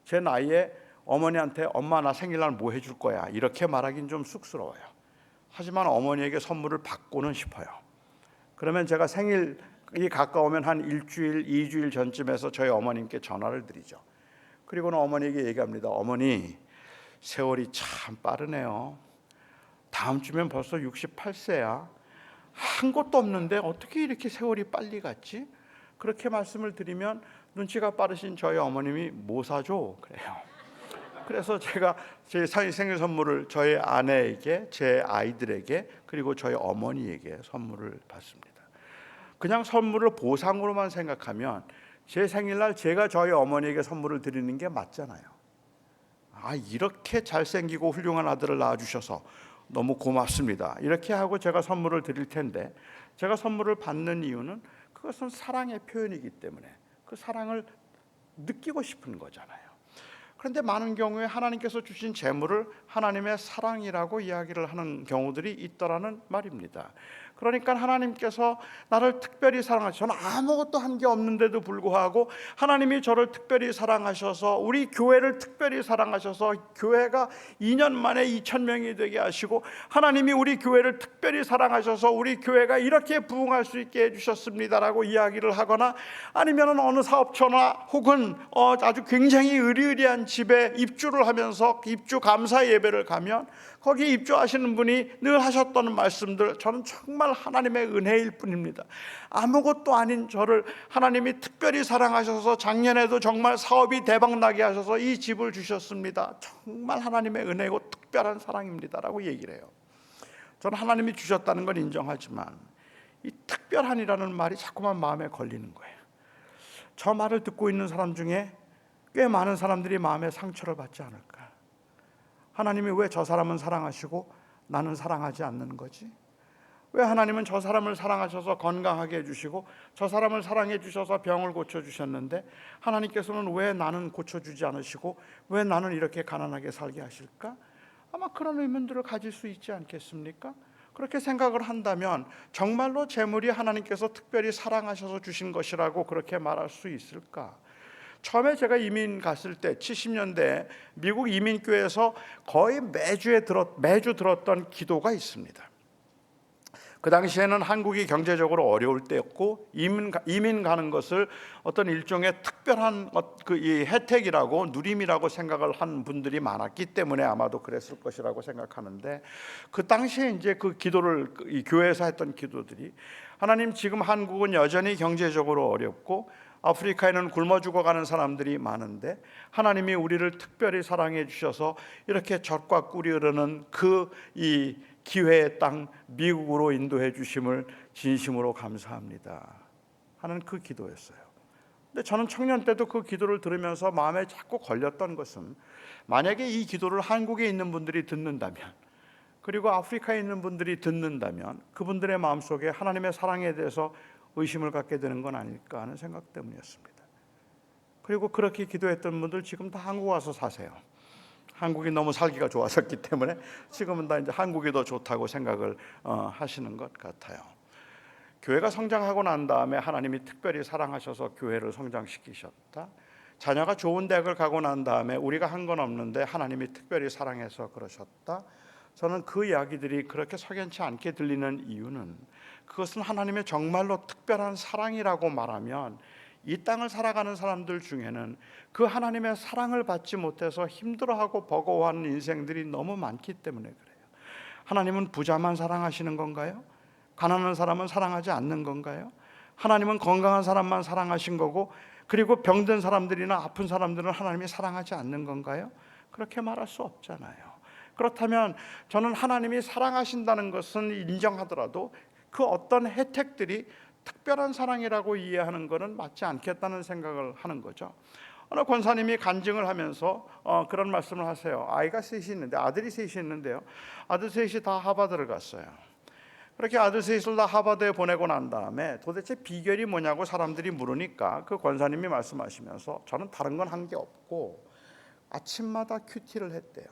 [SPEAKER 2] 제 나이에 어머니한테 엄마 나 생일날 뭐 해줄 거야 이렇게 말하긴 좀 쑥스러워요. 하지만 어머니에게 선물을 받고는 싶어요. 그러면 제가 생일이 가까우면 한 일주일, 2주일 전쯤에서 저희 어머님께 전화를 드리죠. 그리고는 어머니에게 얘기합니다. 어머니, 세월이 참 빠르네요. 다음 주면 벌써 68세야. 한 것도 없는데 어떻게 이렇게 세월이 빨리 갔지? 그렇게 말씀을 드리면 눈치가 빠르신 저희 어머님이 뭐 사줘? 그래요. 그래서 제가 제 생일 선물을 저희 아내에게, 제 아이들에게, 그리고 저희 어머니에게 선물을 받습니다. 그냥 선물을 보상으로만 생각하면 제 생일날 제가 저희 어머니에게 선물을 드리는 게 맞잖아요. 이렇게 잘생기고 훌륭한 아들을 낳아주셔서 너무 고맙습니다. 이렇게 하고 제가 선물을 드릴 텐데 제가 선물을 받는 이유는 그것은 사랑의 표현이기 때문에 그 사랑을 느끼고 싶은 거잖아요. 그런데 많은 경우에 하나님께서 주신 재물을 하나님의 사랑이라고 이야기를 하는 경우들이 있더라는 말입니다. 그러니까 하나님께서 나를 특별히 사랑하셔서 저는 아무것도 한 게 없는데도 불구하고 하나님이 저를 특별히 사랑하셔서 우리 교회를 특별히 사랑하셔서 교회가 2년 만에 2,000명이 되게 하시고 하나님이 우리 교회를 특별히 사랑하셔서 우리 교회가 이렇게 부흥할 수 있게 해주셨습니다라고 이야기를 하거나 아니면 어느 사업처나 혹은 아주 굉장히 의리의리한 집에 입주를 하면서 입주 감사 예배를 가면 거기 입주하시는 분이 늘 하셨던 말씀들 저는 정말 하나님의 은혜일 뿐입니다. 아무것도 아닌 저를 하나님이 특별히 사랑하셔서 작년에도 정말 사업이 대박나게 하셔서 이 집을 주셨습니다. 정말 하나님의 은혜고 특별한 사랑입니다라고 얘기를 해요. 저는 하나님이 주셨다는 걸 인정하지만 이 특별한이라는 말이 자꾸만 마음에 걸리는 거예요. 저 말을 듣고 있는 사람 중에 꽤 많은 사람들이 마음에 상처를 받지 않을까? 하나님이 왜 저 사람은 사랑하시고 나는 사랑하지 않는 거지? 왜 하나님은 저 사람을 사랑하셔서 건강하게 해주시고 저 사람을 사랑해 주셔서 병을 고쳐주셨는데 하나님께서는 왜 나는 고쳐주지 않으시고 왜 나는 이렇게 가난하게 살게 하실까? 아마 그런 의문들을 가질 수 있지 않겠습니까? 그렇게 생각을 한다면 정말로 재물이 하나님께서 특별히 사랑하셔서 주신 것이라고 그렇게 말할 수 있을까? 처음에 제가 이민 갔을 때 70년대 미국 이민교회에서 거의 매주 들었던 기도가 있습니다. 그 당시에는 한국이 경제적으로 어려울 때였고 이민 가는 것을 어떤 일종의 특별한 이 혜택이라고 누림이라고 생각을 한 분들이 많았기 때문에 아마도 그랬을 것이라고 생각하는데 그 당시에 이제 그 기도를 이 교회에서 했던 기도들이 하나님 지금 한국은 여전히 경제적으로 어렵고 아프리카에는 굶어 죽어가는 사람들이 많은데 하나님이 우리를 특별히 사랑해 주셔서 이렇게 젖과 꿀이 흐르는 그 이 기회의 땅 미국으로 인도해 주심을 진심으로 감사합니다 하는 그 기도였어요. 근데 저는 청년 때도 그 기도를 들으면서 마음에 자꾸 걸렸던 것은 만약에 이 기도를 한국에 있는 분들이 듣는다면 그리고 아프리카에 있는 분들이 듣는다면 그분들의 마음속에 하나님의 사랑에 대해서 의심을 갖게 되는 건 아닐까 하는 생각 때문이었습니다. 그리고 그렇게 기도했던 분들 지금 다 한국 와서 사세요. 한국이 너무 살기가 좋아졌기 때문에 지금은 다 이제 한국이 더 좋다고 생각을 하시는 것 같아요. 교회가 성장하고 난 다음에 하나님이 특별히 사랑하셔서 교회를 성장시키셨다. 자녀가 좋은 대학을 가고 난 다음에 우리가 한 건 없는데 하나님이 특별히 사랑해서 그러셨다. 저는 그 이야기들이 그렇게 석연치 않게 들리는 이유는 그것은 하나님의 정말로 특별한 사랑이라고 말하면 이 땅을 살아가는 사람들 중에는 그 하나님의 사랑을 받지 못해서 힘들어하고 버거워하는 인생들이 너무 많기 때문에 그래요. 하나님은 부자만 사랑하시는 건가요? 가난한 사람은 사랑하지 않는 건가요? 하나님은 건강한 사람만 사랑하신 거고, 그리고 병든 사람들이나 아픈 사람들은 하나님이 사랑하지 않는 건가요? 그렇게 말할 수 없잖아요. 그렇다면 저는 하나님이 사랑하신다는 것은 인정하더라도 그 어떤 혜택들이 특별한 사랑이라고 이해하는 것은 맞지 않겠다는 생각을 하는 거죠. 어느 권사님이 간증을 하면서 그런 말씀을 하세요. 아이가 셋이 있는데, 아들이 셋이 있는데요, 아들 셋이 다 하버드를 갔어요. 그렇게 아들 셋을 다 하버드에 보내고 난 다음에 도대체 비결이 뭐냐고 사람들이 물으니까 그 권사님이 말씀하시면서 저는 다른 건 한 게 없고 아침마다 큐티를 했대요.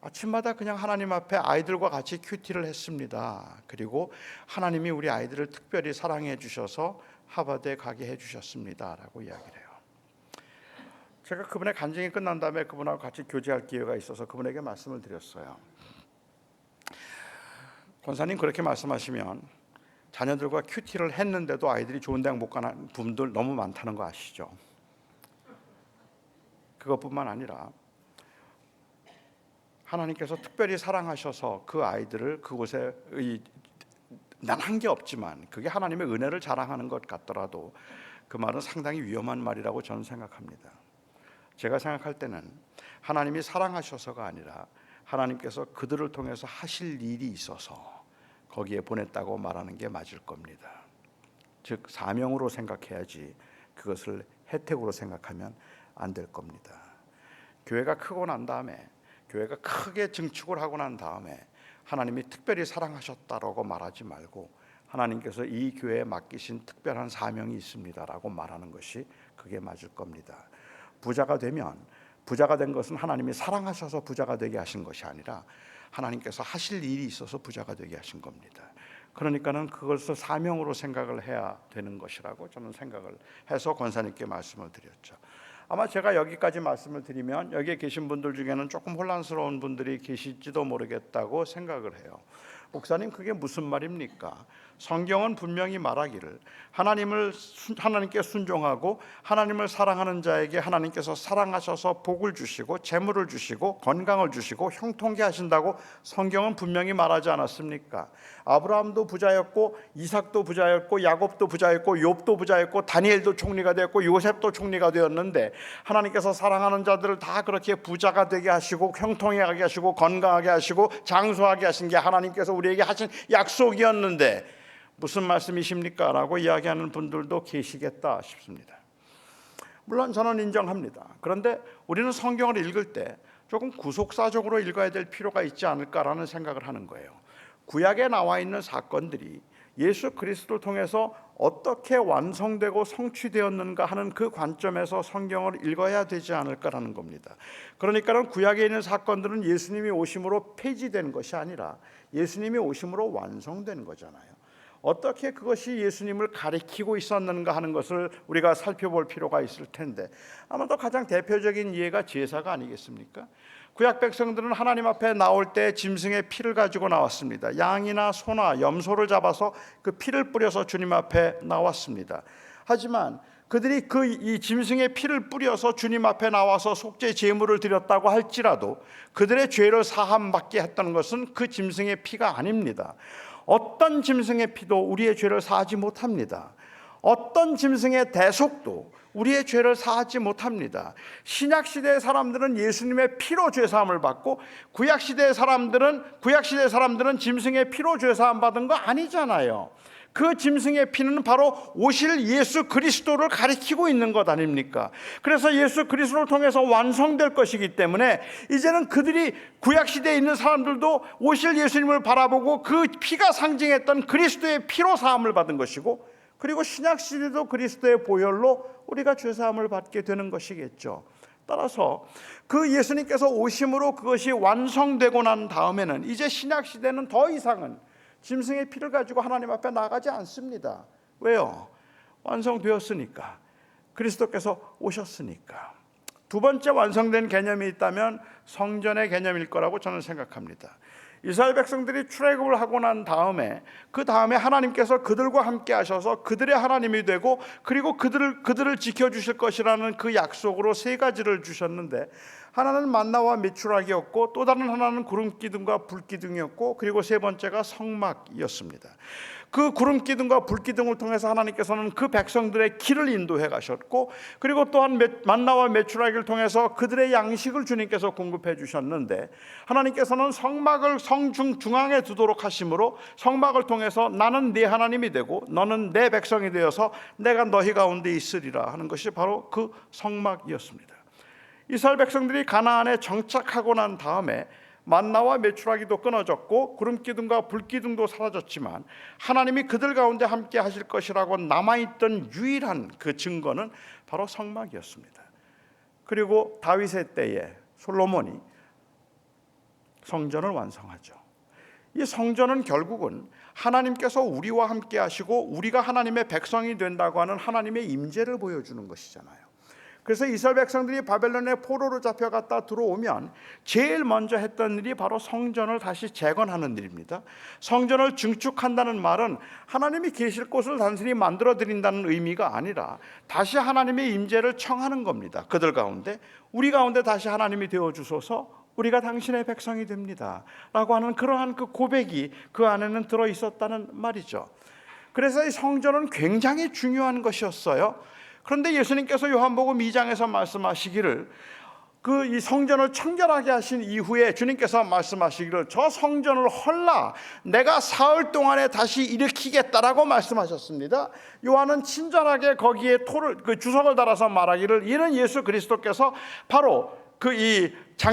[SPEAKER 2] 아침마다 그냥 하나님 앞에 아이들과 같이 큐티를 했습니다. 그리고 하나님이 우리 아이들을 특별히 사랑해 주셔서 하버드에 가게 해 주셨습니다 라고 이야기를 해요. 제가 그분의 간증이 끝난 다음에 그분하고 같이 교제할 기회가 있어서 그분에게 말씀을 드렸어요. 권사님, 그렇게 말씀하시면 자녀들과 큐티를 했는데도 아이들이 좋은 대학 못 가는 분들 너무 많다는 거 아시죠? 그것뿐만 아니라 하나님께서 특별히 사랑하셔서 그 아이들을 그곳에 난 한 게 없지만 그게 하나님의 은혜를 자랑하는 것 같더라도 그 말은 상당히 위험한 말이라고 저는 생각합니다. 제가 생각할 때는 하나님이 사랑하셔서가 아니라 하나님께서 그들을 통해서 하실 일이 있어서 거기에 보냈다고 말하는 게 맞을 겁니다. 즉 사명으로 생각해야지 그것을 혜택으로 생각하면 안 될 겁니다. 교회가 크고 난 다음에, 교회가 크게 증축을 하고 난 다음에 하나님이 특별히 사랑하셨다라고 말하지 말고 하나님께서 이 교회에 맡기신 특별한 사명이 있습니다라고 말하는 것이 그게 맞을 겁니다. 부자가 되면, 부자가 된 것은 하나님이 사랑하셔서 부자가 되게 하신 것이 아니라 하나님께서 하실 일이 있어서 부자가 되게 하신 겁니다. 그러니까는 그것을 사명으로 생각을 해야 되는 것이라고 저는 생각을 해서 권사님께 말씀을 드렸죠. 아마 제가 여기까지 말씀을 드리면 여기에 계신 분들 중에는 조금 혼란스러운 분들이 계실지도 모르겠다고 생각을 해요. 목사님, 그게 무슨 말입니까? 성경은 분명히 말하기를 하나님께 순종하고 하나님을 사랑하는 자에게 하나님께서 사랑하셔서 복을 주시고 재물을 주시고 건강을 주시고 형통케 하신다고 성경은 분명히 말하지 않았습니까? 아브라함도 부자였고 이삭도 부자였고 야곱도 부자였고 욥도 부자였고 다니엘도 총리가 되었고 요셉도 총리가 되었는데 하나님께서 사랑하는 자들을 다 그렇게 부자가 되게 하시고 형통하게 하시고 건강하게 하시고 장수하게 하신 게 하나님께서 우리에게 하신 약속이었는데 무슨 말씀이십니까? 라고 이야기하는 분들도 계시겠다 싶습니다. 물론 저는 인정합니다. 그런데 우리는 성경을 읽을 때 조금 구속사적으로 읽어야 될 필요가 있지 않을까라는 생각을 하는 거예요. 구약에 나와 있는 사건들이 예수 그리스도를 통해서 어떻게 완성되고 성취되었는가 하는 그 관점에서 성경을 읽어야 되지 않을까라는 겁니다. 그러니까는 구약에 있는 사건들은 예수님이 오심으로 폐지된 것이 아니라 예수님이 오심으로 완성된 거잖아요. 어떻게 그것이 예수님을 가리키고 있었는가 하는 것을 우리가 살펴볼 필요가 있을 텐데 아마도 가장 대표적인 예가 제사가 아니겠습니까? 구약 백성들은 하나님 앞에 나올 때 짐승의 피를 가지고 나왔습니다. 양이나 소나 염소를 잡아서 그 피를 뿌려서 주님 앞에 나왔습니다. 하지만 그들이 이 짐승의 피를 뿌려서 주님 앞에 나와서 속죄 제물을 드렸다고 할지라도 그들의 죄를 사함받게 했다는 것은 그 짐승의 피가 아닙니다. 어떤 짐승의 피도 우리의 죄를 사하지 못합니다. 어떤 짐승의 대속도 우리의 죄를 사하지 못합니다. 신약시대의 사람들은 예수님의 피로 죄사함을 받고 구약시대의 사람들은 짐승의 피로 죄사함 받은 거 아니잖아요. 그 짐승의 피는 바로 오실 예수 그리스도를 가리키고 있는 것 아닙니까? 그래서 예수 그리스도를 통해서 완성될 것이기 때문에 이제는 그들이 구약시대에 있는 사람들도 오실 예수님을 바라보고 그 피가 상징했던 그리스도의 피로 사함을 받은 것이고, 그리고 신약시대도 그리스도의 보혈로 우리가 죄사함을 받게 되는 것이겠죠. 따라서 그 예수님께서 오심으로 그것이 완성되고 난 다음에는 이제 신약시대는 더 이상은 짐승의 피를 가지고 하나님 앞에 나가지 않습니다. 왜요? 완성되었으니까. 그리스도께서 오셨으니까. 두 번째 완성된 개념이 있다면 성전의 개념일 거라고 저는 생각합니다. 이스라엘 백성들이 출애굽을 하고 난 다음에 그 다음에 하나님께서 그들과 함께 하셔서 그들의 하나님이 되고 그리고 그들을 지켜주실 것이라는 그 약속으로 세 가지를 주셨는데, 하나는 만나와 메추라기였고 또 다른 하나는 구름 기둥과 불 기둥이었고 그리고 세 번째가 성막이었습니다. 그 구름 기둥과 불 기둥을 통해서 하나님께서는 그 백성들의 길을 인도해 가셨고, 그리고 또한 만나와 메추라기를 통해서 그들의 양식을 주님께서 공급해 주셨는데, 하나님께서는 성막을 성중 중앙에 두도록 하심으로 성막을 통해서 나는 네 하나님이 되고 너는 내 백성이 되어서 내가 너희 가운데 있으리라 하는 것이 바로 그 성막이었습니다. 이스라엘 백성들이 가나안에 정착하고 난 다음에 만나와 메추라기도 끊어졌고 구름 기둥과 불 기둥도 사라졌지만 하나님이 그들 가운데 함께 하실 것이라고 남아있던 유일한 그 증거는 바로 성막이었습니다. 그리고 다윗의 때에 솔로몬이 성전을 완성하죠. 이 성전은 결국은 하나님께서 우리와 함께 하시고 우리가 하나님의 백성이 된다고 하는 하나님의 임재를 보여주는 것이잖아요. 그래서 이스라엘 백성들이 바벨론의 포로로 잡혀갔다 들어오면 제일 먼저 했던 일이 바로 성전을 다시 재건하는 일입니다. 성전을 증축한다는 말은 하나님이 계실 곳을 단순히 만들어 드린다는 의미가 아니라 다시 하나님의 임재를 청하는 겁니다. 그들 가운데, 우리 가운데 다시 하나님이 되어 주소서, 우리가 당신의 백성이 됩니다 라고 하는 그러한 그 고백이 그 안에는 들어 있었다는 말이죠. 그래서 이 성전은 굉장히 중요한 것이었어요. 그런데 예수님께서 요한복음 2장에서 말씀하시기를, 그 이 성전을 청결하게 하신 이후에 주님께서 말씀하시기를 저 성전을 헐라 내가 사흘 동안에 다시 일으키겠다라고 말씀하셨습니다. 요한은 친절하게 거기에 그 주석을 달아서 말하기를 이는 예수 그리스도께서 바로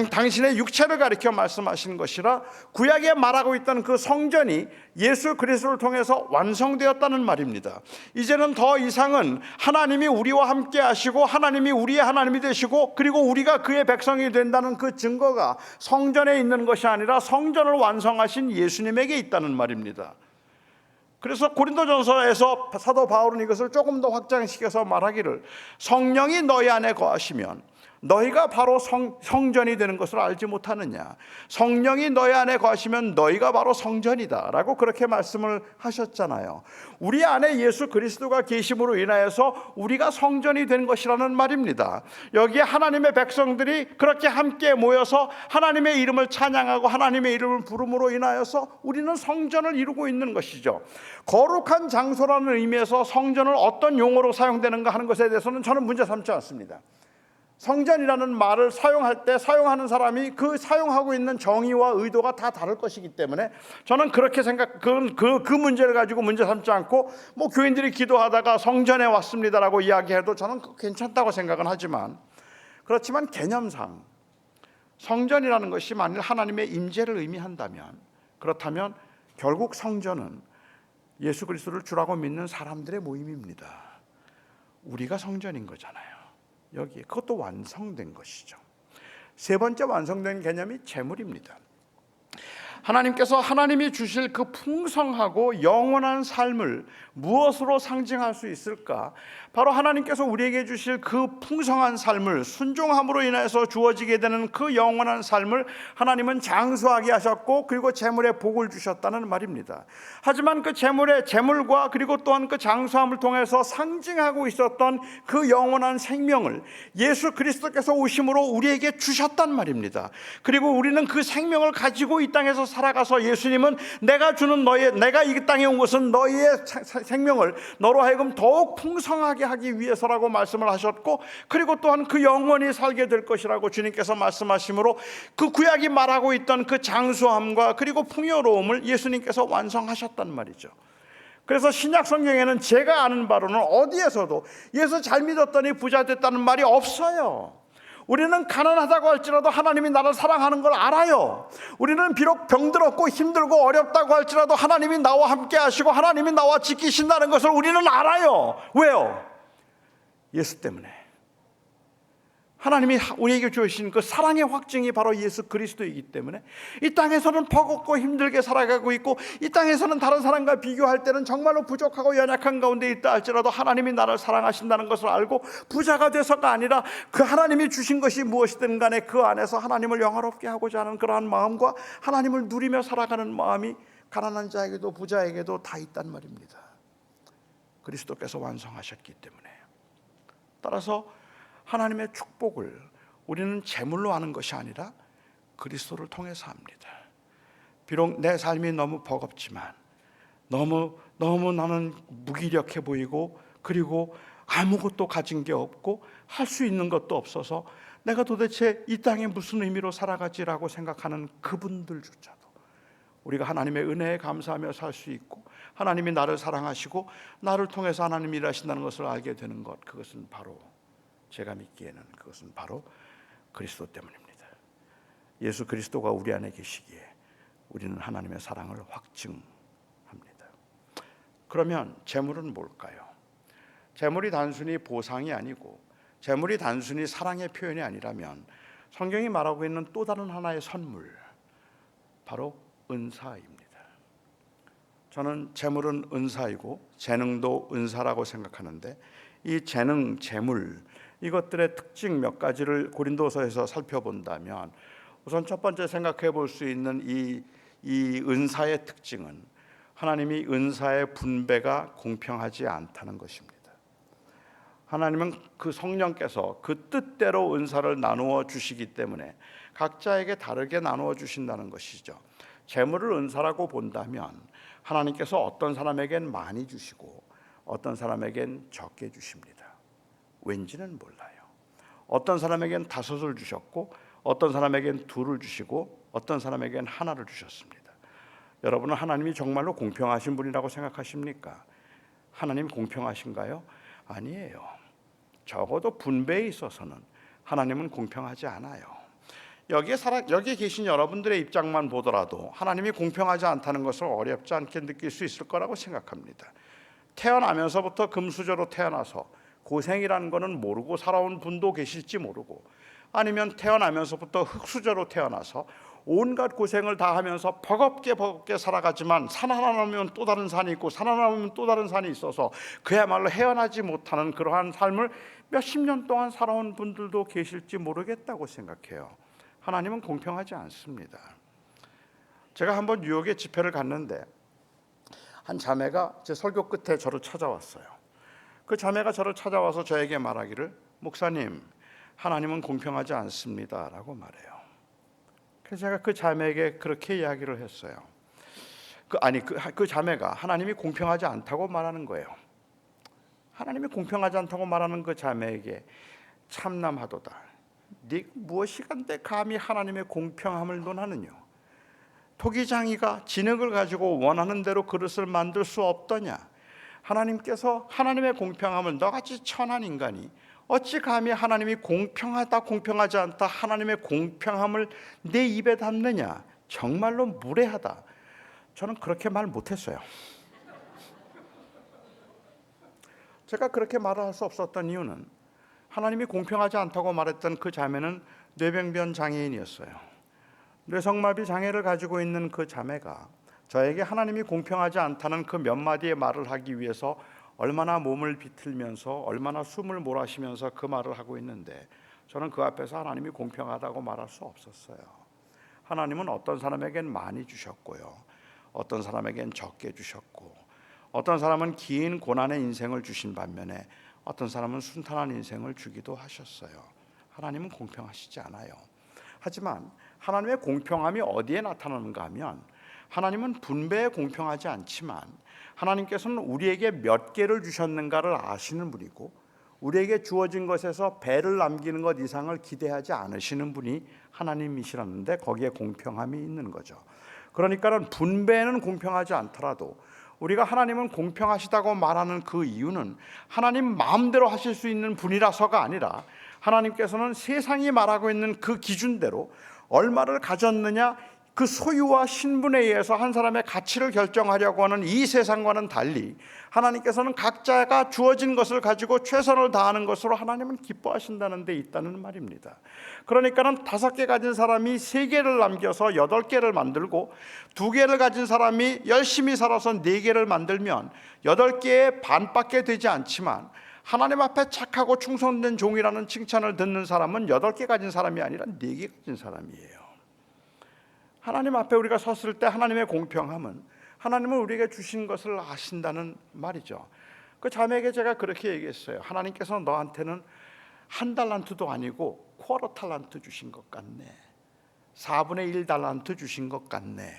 [SPEAKER 2] 당신의 육체를 가리켜 말씀하신 것이라, 구약에 말하고 있던 그 성전이 예수 그리스도를 통해서 완성되었다는 말입니다. 이제는 더 이상은 하나님이 우리와 함께 하시고 하나님이 우리의 하나님이 되시고 그리고 우리가 그의 백성이 된다는 그 증거가 성전에 있는 것이 아니라 성전을 완성하신 예수님에게 있다는 말입니다. 그래서 고린도전서에서 사도 바울은 이것을 조금 더 확장시켜서 말하기를 성령이 너희 안에 거하시면 너희가 바로 성전이 되는 것을 알지 못하느냐, 성령이 너희 안에 거하시면 너희가 바로 성전이다 라고 그렇게 말씀을 하셨잖아요. 우리 안에 예수 그리스도가 계심으로 인하여서 우리가 성전이 된 것이라는 말입니다. 여기에 하나님의 백성들이 그렇게 함께 모여서 하나님의 이름을 찬양하고 하나님의 이름을 부름으로 인하여서 우리는 성전을 이루고 있는 것이죠. 거룩한 장소라는 의미에서 성전을 어떤 용어로 사용되는가 하는 것에 대해서는 저는 문제 삼지 않습니다. 성전이라는 말을 사용할 때 사용하는 사람이 그 사용하고 있는 정의와 의도가 다 다를 것이기 때문에 저는 그렇게 그 문제를 가지고 문제 삼지 않고 교인들이 기도하다가 성전에 왔습니다라고 이야기해도 저는 괜찮다고 생각은 하지만, 그렇지만 개념상 성전이라는 것이 만일 하나님의 임재를 의미한다면, 그렇다면 결국 성전은 예수 그리스도를 주라고 믿는 사람들의 모임입니다. 우리가 성전인 거잖아요. 여기에 그것도 완성된 것이죠. 세 번째 완성된 개념이 재물입니다. 하나님께서 하나님이 주실 그 풍성하고 영원한 삶을 무엇으로 상징할 수 있을까? 바로 하나님께서 우리에게 주실 그 풍성한 삶을 순종함으로 인해서 주어지게 되는 그 영원한 삶을 하나님은 장수하게 하셨고 그리고 재물의 복을 주셨다는 말입니다. 하지만 그 재물과 그리고 또한 그 장수함을 통해서 상징하고 있었던 그 영원한 생명을 예수 그리스도께서 오심으로 우리에게 주셨단 말입니다. 그리고 우리는 그 생명을 가지고 이 땅에서 살아가서 예수님은 내가 이 땅에 온 것은 너희의 생명을 너로 하여금 더욱 풍성하게 하기 위해서라고 말씀을 하셨고, 그리고 또한 그 영원히 살게 될 것이라고 주님께서 말씀하심으로 그 구약이 말하고 있던 그 장수함과 그리고 풍요로움을 예수님께서 완성하셨단 말이죠. 그래서 신약 성경에는 제가 아는 바로는 어디에서도 예수 잘 믿었더니 부자 됐다는 말이 없어요. 우리는 가난하다고 할지라도 하나님이 나를 사랑하는 걸 알아요. 우리는 비록 병들었고 힘들고 어렵다고 할지라도 하나님이 나와 함께 하시고 하나님이 나와 지키신다는 것을 우리는 알아요. 왜요? 예수 때문에. 하나님이 우리에게 주신 그 사랑의 확증이 바로 예수 그리스도이기 때문에 이 땅에서는 버겁고 힘들게 살아가고 있고, 이 땅에서는 다른 사람과 비교할 때는 정말로 부족하고 연약한 가운데 있다 할지라도 하나님이 나를 사랑하신다는 것을 알고 부자가 돼서가 아니라 그 하나님이 주신 것이 무엇이든 간에 그 안에서 하나님을 영화롭게 하고자 하는 그러한 마음과 하나님을 누리며 살아가는 마음이 가난한 자에게도 부자에게도 다 있단 말입니다. 그리스도께서 완성하셨기 때문에. 따라서 하나님의 축복을 우리는 재물로 하는 것이 아니라 그리스도를 통해서 합니다. 비록 내 삶이 너무 버겁지만, 너무 나는 무기력해 보이고, 그리고 아무것도 가진 게 없고 할 수 있는 것도 없어서 내가 도대체 이 땅에 무슨 의미로 살아가지라고 생각하는 그분들조차도 우리가 하나님의 은혜에 감사하며 살 수 있고, 하나님이 나를 사랑하시고 나를 통해서 하나님이 일하신다는 것을 알게 되는 것, 그것은 바로, 제가 믿기에는 그것은 바로 그리스도 때문입니다. 예수 그리스도가 우리 안에 계시기에 우리는 하나님의 사랑을 확증합니다. 그러면 재물은 뭘까요? 재물이 단순히 보상이 아니고, 재물이 단순히 사랑의 표현이 아니라면 성경이 말하고 있는 또 다른 하나의 선물, 바로 은사입니다. 저는 재물은 은사이고 재능도 은사라고 생각하는데, 이 재능, 재물, 이것들의 특징 몇 가지를 고린도서에서 살펴본다면, 우선 첫 번째 생각해 볼 수 있는 이 은사의 특징은 하나님이 은사의 분배가 공평하지 않다는 것입니다. 하나님은 그 성령께서 그 뜻대로 은사를 나누어 주시기 때문에 각자에게 다르게 나누어 주신다는 것이죠. 재물을 은사라고 본다면 하나님께서 어떤 사람에겐 많이 주시고 어떤 사람에겐 적게 주십니다. 왠지는 몰라요. 어떤 사람에겐 5을 주셨고 어떤 사람에겐 2를 주시고 어떤 사람에겐 1를 주셨습니다. 여러분은 하나님이 정말로 공평하신 분이라고 생각하십니까? 하나님 공평하신가요? 아니에요. 적어도 분배에 있어서는 하나님은 공평하지 않아요. 여기에 계신 여러분들의 입장만 보더라도 하나님이 공평하지 않다는 것을 어렵지 않게 느낄 수 있을 거라고 생각합니다. 태어나면서부터 금수저로 태어나서 고생이라는 것은 모르고 살아온 분도 계실지 모르고, 아니면 태어나면서부터 흙수저로 태어나서 온갖 고생을 다 하면서 버겁게 살아가지만 산 하나 넘으면 또 다른 산이 있고 산 하나 넘으면 또 다른 산이 있어서 그야말로 헤어나지 못하는 그러한 삶을 몇십 년 동안 살아온 분들도 계실지 모르겠다고 생각해요. 하나님은 공평하지 않습니다. 제가 한번 뉴욕에 집회를 갔는데 한 자매가 제 설교 끝에 저를 찾아왔어요. 그 자매가 저를 찾아와서 저에게 말하기를, 목사님, 하나님은 공평하지 않습니다 라고 말해요. 그래서 제가 그 자매에게 그렇게 이야기를 했어요. 그 자매가 하나님이 공평하지 않다고 말하는 거예요. 하나님이 공평하지 않다고 말하는 그 자매에게, 참남하도다, 네 무엇이간데 감히 하나님의 공평함을 논하느냐? 토기장이가 진흙을 가지고 원하는 대로 그릇을 만들 수 없더냐? 하나님께서 하나님의 공평함을, 너같이 천한 인간이 어찌 감히 하나님이 공평하다 공평하지 않다 하나님의 공평함을 내 입에 담느냐? 정말로 무례하다. 저는 그렇게 말 못했어요. 제가 그렇게 말을 할 수 없었던 이유는 하나님이 공평하지 않다고 말했던 그 자매는 뇌병변 장애인이었어요. 뇌성마비 장애를 가지고 있는 그 자매가 저에게 하나님이 공평하지 않다는 그 몇 마디의 말을 하기 위해서 얼마나 몸을 비틀면서 얼마나 숨을 몰아쉬면서 그 말을 하고 있는데, 저는 그 앞에서 하나님이 공평하다고 말할 수 없었어요. 하나님은 어떤 사람에겐 많이 주셨고요, 어떤 사람에겐 적게 주셨고, 어떤 사람은 긴 고난의 인생을 주신 반면에 어떤 사람은 순탄한 인생을 주기도 하셨어요. 하나님은 공평하시지 않아요. 하지만 하나님의 공평함이 어디에 나타나는가 하면, 하나님은 분배에 공평하지 않지만 하나님께서는 우리에게 몇 개를 주셨는가를 아시는 분이고, 우리에게 주어진 것에서 배를 남기는 것 이상을 기대하지 않으시는 분이 하나님이시라는데, 거기에 공평함이 있는 거죠. 그러니까는 분배는 공평하지 않더라도 우리가 하나님은 공평하시다고 말하는 그 이유는 하나님 마음대로 하실 수 있는 분이라서가 아니라, 하나님께서는 세상이 말하고 있는 그 기준대로 얼마를 가졌느냐, 그 소유와 신분에 의해서 한 사람의 가치를 결정하려고 하는 이 세상과는 달리 하나님께서는 각자가 주어진 것을 가지고 최선을 다하는 것으로 하나님은 기뻐하신다는 데 있다는 말입니다. 그러니까는 5개 가진 사람이 3개를 남겨서 8개를 만들고 2개를 가진 사람이 열심히 살아서 4개를 만들면 8개의 반밖에 되지 않지만 하나님 앞에 착하고 충성된 종이라는 칭찬을 듣는 사람은 8개 가진 사람이 아니라 4개 가진 사람이에요. 하나님 앞에 우리가 섰을 때 하나님의 공평함은 하나님은 우리에게 주신 것을 아신다는 말이죠. 그 자매에게 제가 그렇게 얘기했어요. 하나님께서는 너한테는 1달란트도 아니고 쿼터 달란트 주신 것 같네. 4분의 1 달란트 주신 것 같네.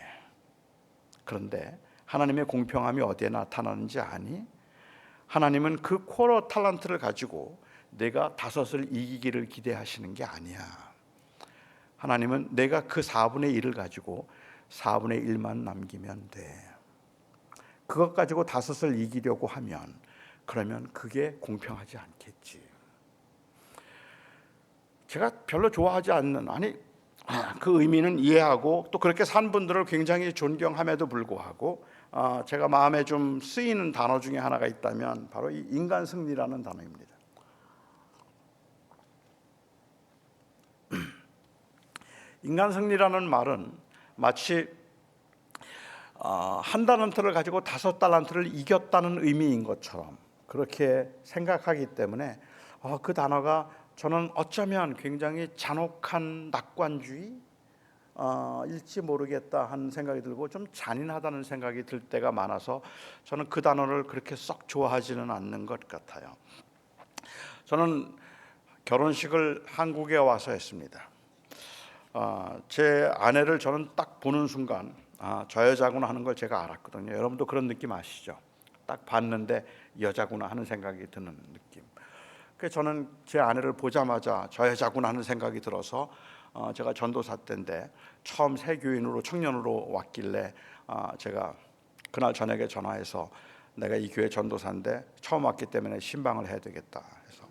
[SPEAKER 2] 그런데 하나님의 공평함이 어디에 나타나는지 아니? 하나님은 그 쿼터 달란트를 가지고 내가 5을 이기기를 기대하시는 게 아니야. 하나님은 내가 그 4분의 1을 가지고 4분의 1만 남기면 돼. 그것 가지고 5을 이기려고 하면 그러면 그게 공평하지 않겠지. 제가 별로 좋아하지 않는, 그 의미는 이해하고 또 그렇게 산 분들을 굉장히 존경함에도 불구하고 제가 마음에 좀 쓰이는 단어 중에 하나가 있다면 바로 이 인간 승리라는 단어입니다. 인간 승리라는 말은 마치 1달란트를 가지고 5달란트를 이겼다는 의미인 것처럼 그렇게 생각하기 때문에 그 단어가 저는 어쩌면 굉장히 잔혹한 낙관주의 일지 모르겠다 하는 생각이 들고 좀 잔인하다는 생각이 들 때가 많아서 저는 그 단어를 그렇게 썩 좋아하지는 않는 것 같아요. 저는 결혼식을 한국에 와서 했습니다. 제 아내를 저는 딱 보는 순간 저 여자구나 하는 걸 제가 알았거든요. 여러분도 그런 느낌 아시죠? 딱 봤는데 여자구나 하는 생각이 드는 느낌. 그래서 저는 제 아내를 보자마자 저 여자구나 하는 생각이 들어서 제가 전도사 때인데 처음 새 교인으로 청년으로 왔길래 제가 그날 저녁에 전화해서 내가 이 교회 전도사인데 처음 왔기 때문에 신방을 해야 되겠다 해서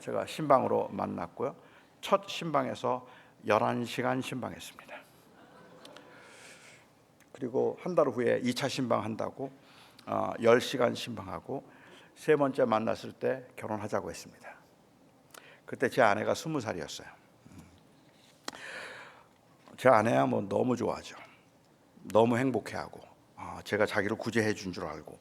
[SPEAKER 2] 제가 신방으로 만났고요. 첫 신방에서 11시간 신방했습니다. 그리고 한 달 후에 2차 신방 한다고 10시간 신방하고 3번째 만났을 때 결혼하자고 했습니다. 그때 제 아내가 20살이었어요. 제 아내야 뭐 너무 좋아하죠. 너무 행복해하고 제가 자기를 구제해 준 줄 알고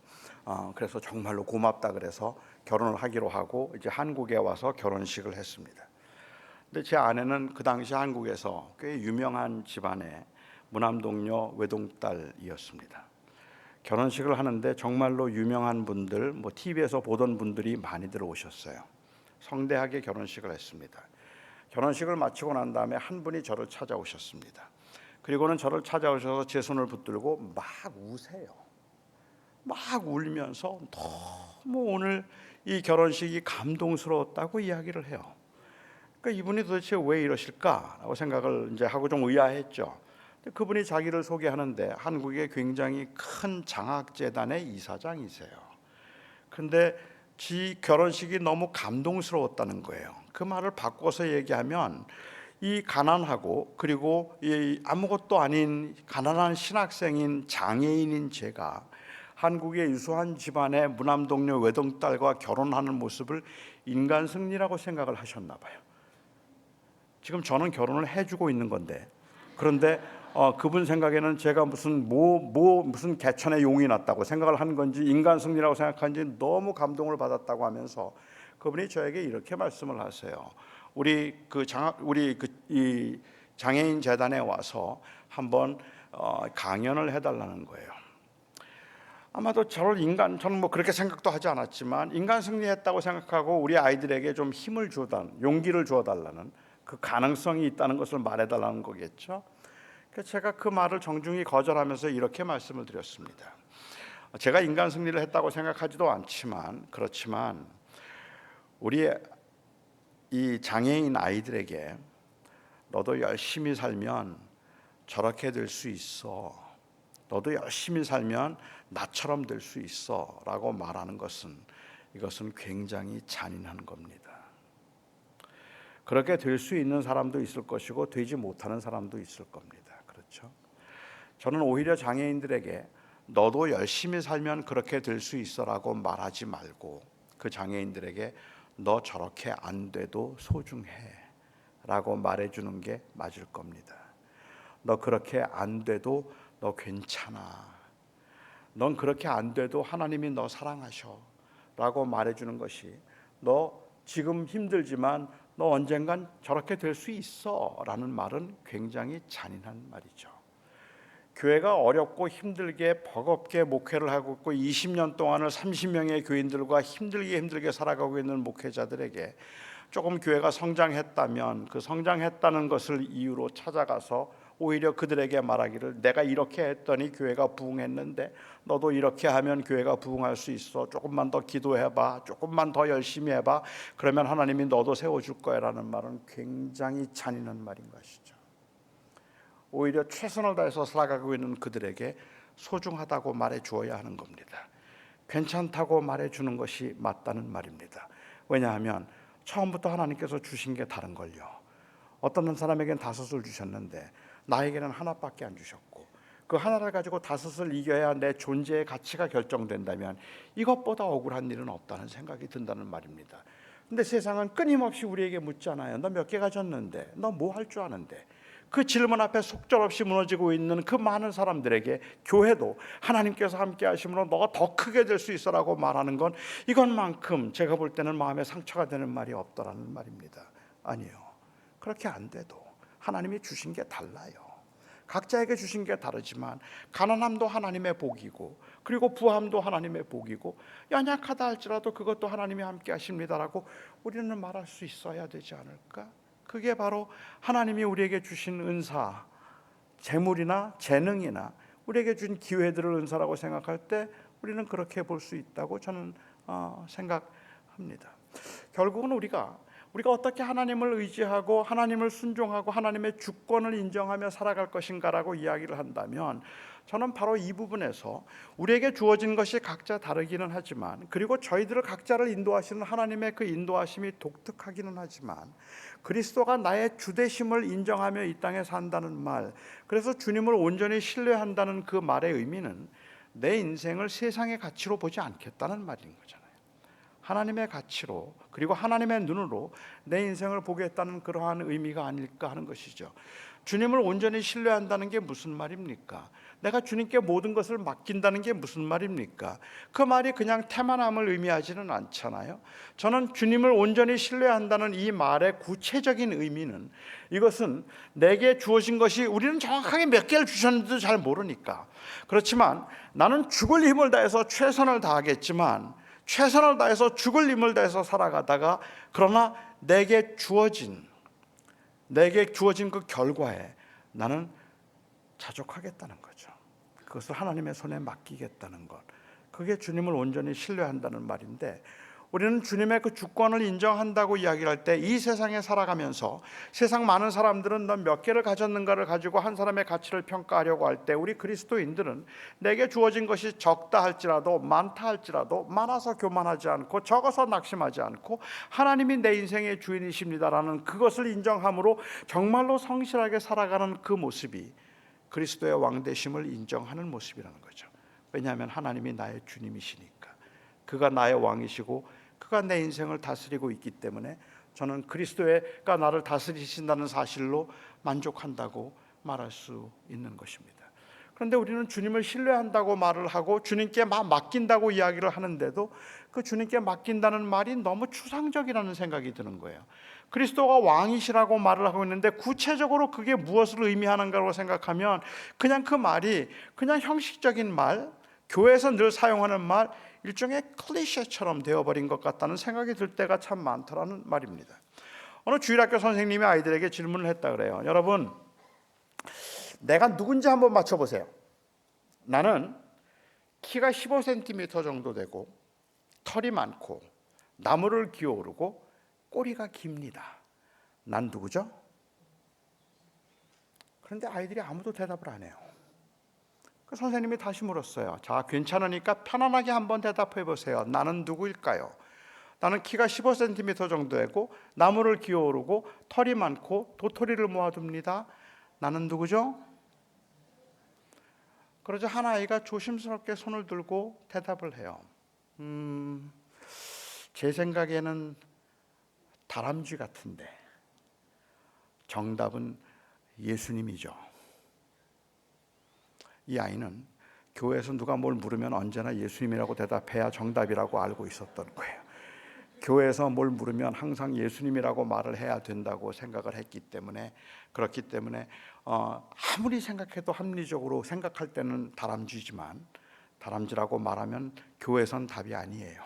[SPEAKER 2] 그래서 정말로 고맙다 그래서 결혼을 하기로 하고 이제 한국에 와서 결혼식을 했습니다. 근데 제 아내는 그 당시 한국에서 꽤 유명한 집안의 무남동녀 외동딸이었습니다. 결혼식을 하는데 정말로 유명한 분들, 뭐 TV에서 보던 분들이 많이들 오셨어요. 성대하게 결혼식을 했습니다. 결혼식을 마치고 난 다음에 한 분이 저를 찾아오셨습니다. 그리고는 저를 찾아오셔서 제 손을 붙들고 막 우세요. 막 울면서 너무 오늘 이 결혼식이 감동스러웠다고 이야기를 해요. 그러니까 이분이 도대체 왜 이러실까라고 생각을 이제 하고 좀 의아했죠. 그분이 자기를 소개하는데 한국의 굉장히 큰 장학재단의 이사장이세요. 그런데 지 결혼식이 너무 감동스러웠다는 거예요. 그 말을 바꿔서 얘기하면 이 가난하고 그리고 이 아무것도 아닌 가난한 신학생인 장애인인 제가 한국의 유수한 집안의 무남동녀 외동딸과 결혼하는 모습을 인간 승리라고 생각을 하셨나 봐요. 지금 저는 결혼을 해주고 있는 건데 그런데 그분 생각에는 제가 무슨 개천에 용이 났다고 생각을 한 건지 인간 승리라고 생각한지 너무 감동을 받았다고 하면서 그분이 저에게 이렇게 말씀을 하세요. 우리 이 장애인 재단에 와서 한번 강연을 해달라는 거예요. 아마도 저는 뭐 그렇게 생각도 하지 않았지만 인간 승리했다고 생각하고 우리 아이들에게 좀 힘을 주어달라는, 용기를 주어달라는 그 가능성이 있다는 것을 말해달라는 거겠죠. 그래서 제가 그 말을 정중히 거절하면서 이렇게 말씀을 드렸습니다. 제가 인간 승리를 했다고 생각하지도 않지만 그렇지만 우리 이 장애인 아이들에게 너도 열심히 살면 저렇게 될 수 있어. 너도 열심히 살면 나처럼 될 수 있어 라고 말하는 것은 이것은 굉장히 잔인한 겁니다. 그렇게 될 수 있는 사람도 있을 것이고 되지 못하는 사람도 있을 겁니다. 그렇죠? 그렇죠? 저는 오히려 장애인들에게 너도 열심히 살면 그렇게 될 수 있어라고 말하지 말고 그 장애인들에게 너 저렇게 안 돼도 소중해 라고 말해주는 게 맞을 겁니다. 너 그렇게 안 돼도 너 괜찮아. 넌 그렇게 안 돼도 하나님이 너 사랑하셔 라고 말해주는 것이 너 지금 힘들지만 너 언젠간 저렇게 될 수 있어 라는 말은 굉장히 잔인한 말이죠. 교회가 어렵고 힘들게 버겁게 목회를 하고 있고 20년 동안을 30명의 교인들과 힘들게 살아가고 있는 목회자들에게 조금 교회가 성장했다면 그 성장했다는 것을 이유로 찾아가서 오히려 그들에게 말하기를 내가 이렇게 했더니 교회가 부흥했는데 너도 이렇게 하면 교회가 부흥할 수 있어. 조금만 더 기도해봐. 조금만 더 열심히 해봐. 그러면 하나님이 너도 세워줄 거야 라는 말은 굉장히 잔인한 말인 것이죠. 오히려 최선을 다해서 살아가고 있는 그들에게 소중하다고 말해 주어야 하는 겁니다. 괜찮다고 말해 주는 것이 맞다는 말입니다. 왜냐하면 처음부터 하나님께서 주신 게 다른 걸요. 어떤 사람에게는 5을 주셨는데 나에게는 하나밖에 안 주셨고 그 하나를 가지고 5을 이겨야 내 존재의 가치가 결정된다면 이것보다 억울한 일은 없다는 생각이 든다는 말입니다. 근데 세상은 끊임없이 우리에게 묻잖아요. 너 몇 개 가졌는데? 너 뭐 할 줄 아는데? 그 질문 앞에 속절없이 무너지고 있는 그 많은 사람들에게 교회도 하나님께서 함께 하심으로 너가 더 크게 될 수 있어라고 말하는 건 이것만큼 제가 볼 때는 마음에 상처가 되는 말이 없더라는 말입니다. 아니요. 그렇게 안 돼도 하나님이 주신 게 달라요. 각자에게 주신 게 다르지만 가난함도 하나님의 복이고 그리고 부함도 하나님의 복이고 연약하다 할지라도 그것도 하나님이 함께 하십니다라고 우리는 말할 수 있어야 되지 않을까? 그게 바로 하나님이 우리에게 주신 은사, 재물이나 재능이나 우리에게 준 기회들을 은사라고 생각할 때 우리는 그렇게 볼 수 있다고 저는 생각합니다. 결국은 우리가 어떻게 하나님을 의지하고 하나님을 순종하고 하나님의 주권을 인정하며 살아갈 것인가라고 이야기를 한다면 저는 바로 이 부분에서 우리에게 주어진 것이 각자 다르기는 하지만 그리고 저희들을 각자를 인도하시는 하나님의 그 인도하심이 독특하기는 하지만 그리스도가 나의 주되심을 인정하며 이 땅에 산다는 말, 그래서 주님을 온전히 신뢰한다는 그 말의 의미는 내 인생을 세상의 가치로 보지 않겠다는 말인 거잖아요. 하나님의 가치로 그리고 하나님의 눈으로 내 인생을 보겠다는 그러한 의미가 아닐까 하는 것이죠. 주님을 온전히 신뢰한다는 게 무슨 말입니까? 내가 주님께 모든 것을 맡긴다는 게 무슨 말입니까? 그 말이 그냥 태만함을 의미하지는 않잖아요. 저는 주님을 온전히 신뢰한다는 이 말의 구체적인 의미는 이것은 내게 주어진 것이 우리는 정확하게 몇 개를 주셨는지도 잘 모르니까 그렇지만 나는 죽을 힘을 다해서 최선을 다하겠지만 최선을 다해서 죽을 힘을 다해서 살아가다가 그러나 내게 주어진 그 결과에 나는 자족하겠다는 거죠. 그것을 하나님의 손에 맡기겠다는 것, 그게 주님을 온전히 신뢰한다는 말인데 우리는 주님의 그 주권을 인정한다고 이야기를 할 때 이 세상에 살아가면서 세상 많은 사람들은 넌 몇 개를 가졌는가를 가지고 한 사람의 가치를 평가하려고 할 때 우리 그리스도인들은 내게 주어진 것이 적다 할지라도 많다 할지라도 많아서 교만하지 않고 적어서 낙심하지 않고 하나님이 내 인생의 주인이십니다라는 그것을 인정함으로 정말로 성실하게 살아가는 그 모습이 그리스도의 왕되심을 인정하는 모습이라는 거죠. 왜냐하면 하나님이 나의 주님이시니까 그가 나의 왕이시고 그가 내 인생을 다스리고 있기 때문에 저는 그리스도가 나를 다스리신다는 사실로 만족한다고 말할 수 있는 것입니다. 그런데 우리는 주님을 신뢰한다고 말을 하고 주님께 맡긴다고 이야기를 하는데도 그 주님께 맡긴다는 말이 너무 추상적이라는 생각이 드는 거예요. 그리스도가 왕이시라고 말을 하고 있는데 구체적으로 그게 무엇을 의미하는가로 생각하면 그냥 그 말이 그냥 형식적인 말, 교회에서 늘 사용하는 말, 일종의 클리셰처럼 되어버린 것 같다는 생각이 들 때가 참 많더라는 말입니다. 어느 주일학교 선생님이 아이들에게 질문을 했다 그래요. 여러분, 내가 누군지 한번 맞춰보세요. 나는 키가 15cm 정도 되고 털이 많고 나무를 기어오르고 꼬리가 깁니다. 난 누구죠? 그런데 아이들이 아무도 대답을 안 해요. 그 선생님이 다시 물었어요. 자, 괜찮으니까 편안하게 한번 대답해 보세요. 나는 누구일까요? 나는 키가 15cm 정도 되고 나무를 기어오르고 털이 많고 도토리를 모아둡니다. 나는 누구죠? 그러자 한 아이가 조심스럽게 손을 들고 대답을 해요. 제 생각에는 다람쥐 같은데 정답은 예수님이죠. 이 아이는 교회에서 누가 뭘 물으면 언제나 예수님이라고 대답해야 정답이라고 알고 있었던 거예요. 교회에서 뭘 물으면 항상 예수님이라고 말을 해야 된다고 생각을 했기 때문에, 그렇기 때문에 아무리 생각해도 합리적으로 생각할 때는 다람쥐지만 다람쥐라고 말하면 교회에선 답이 아니에요.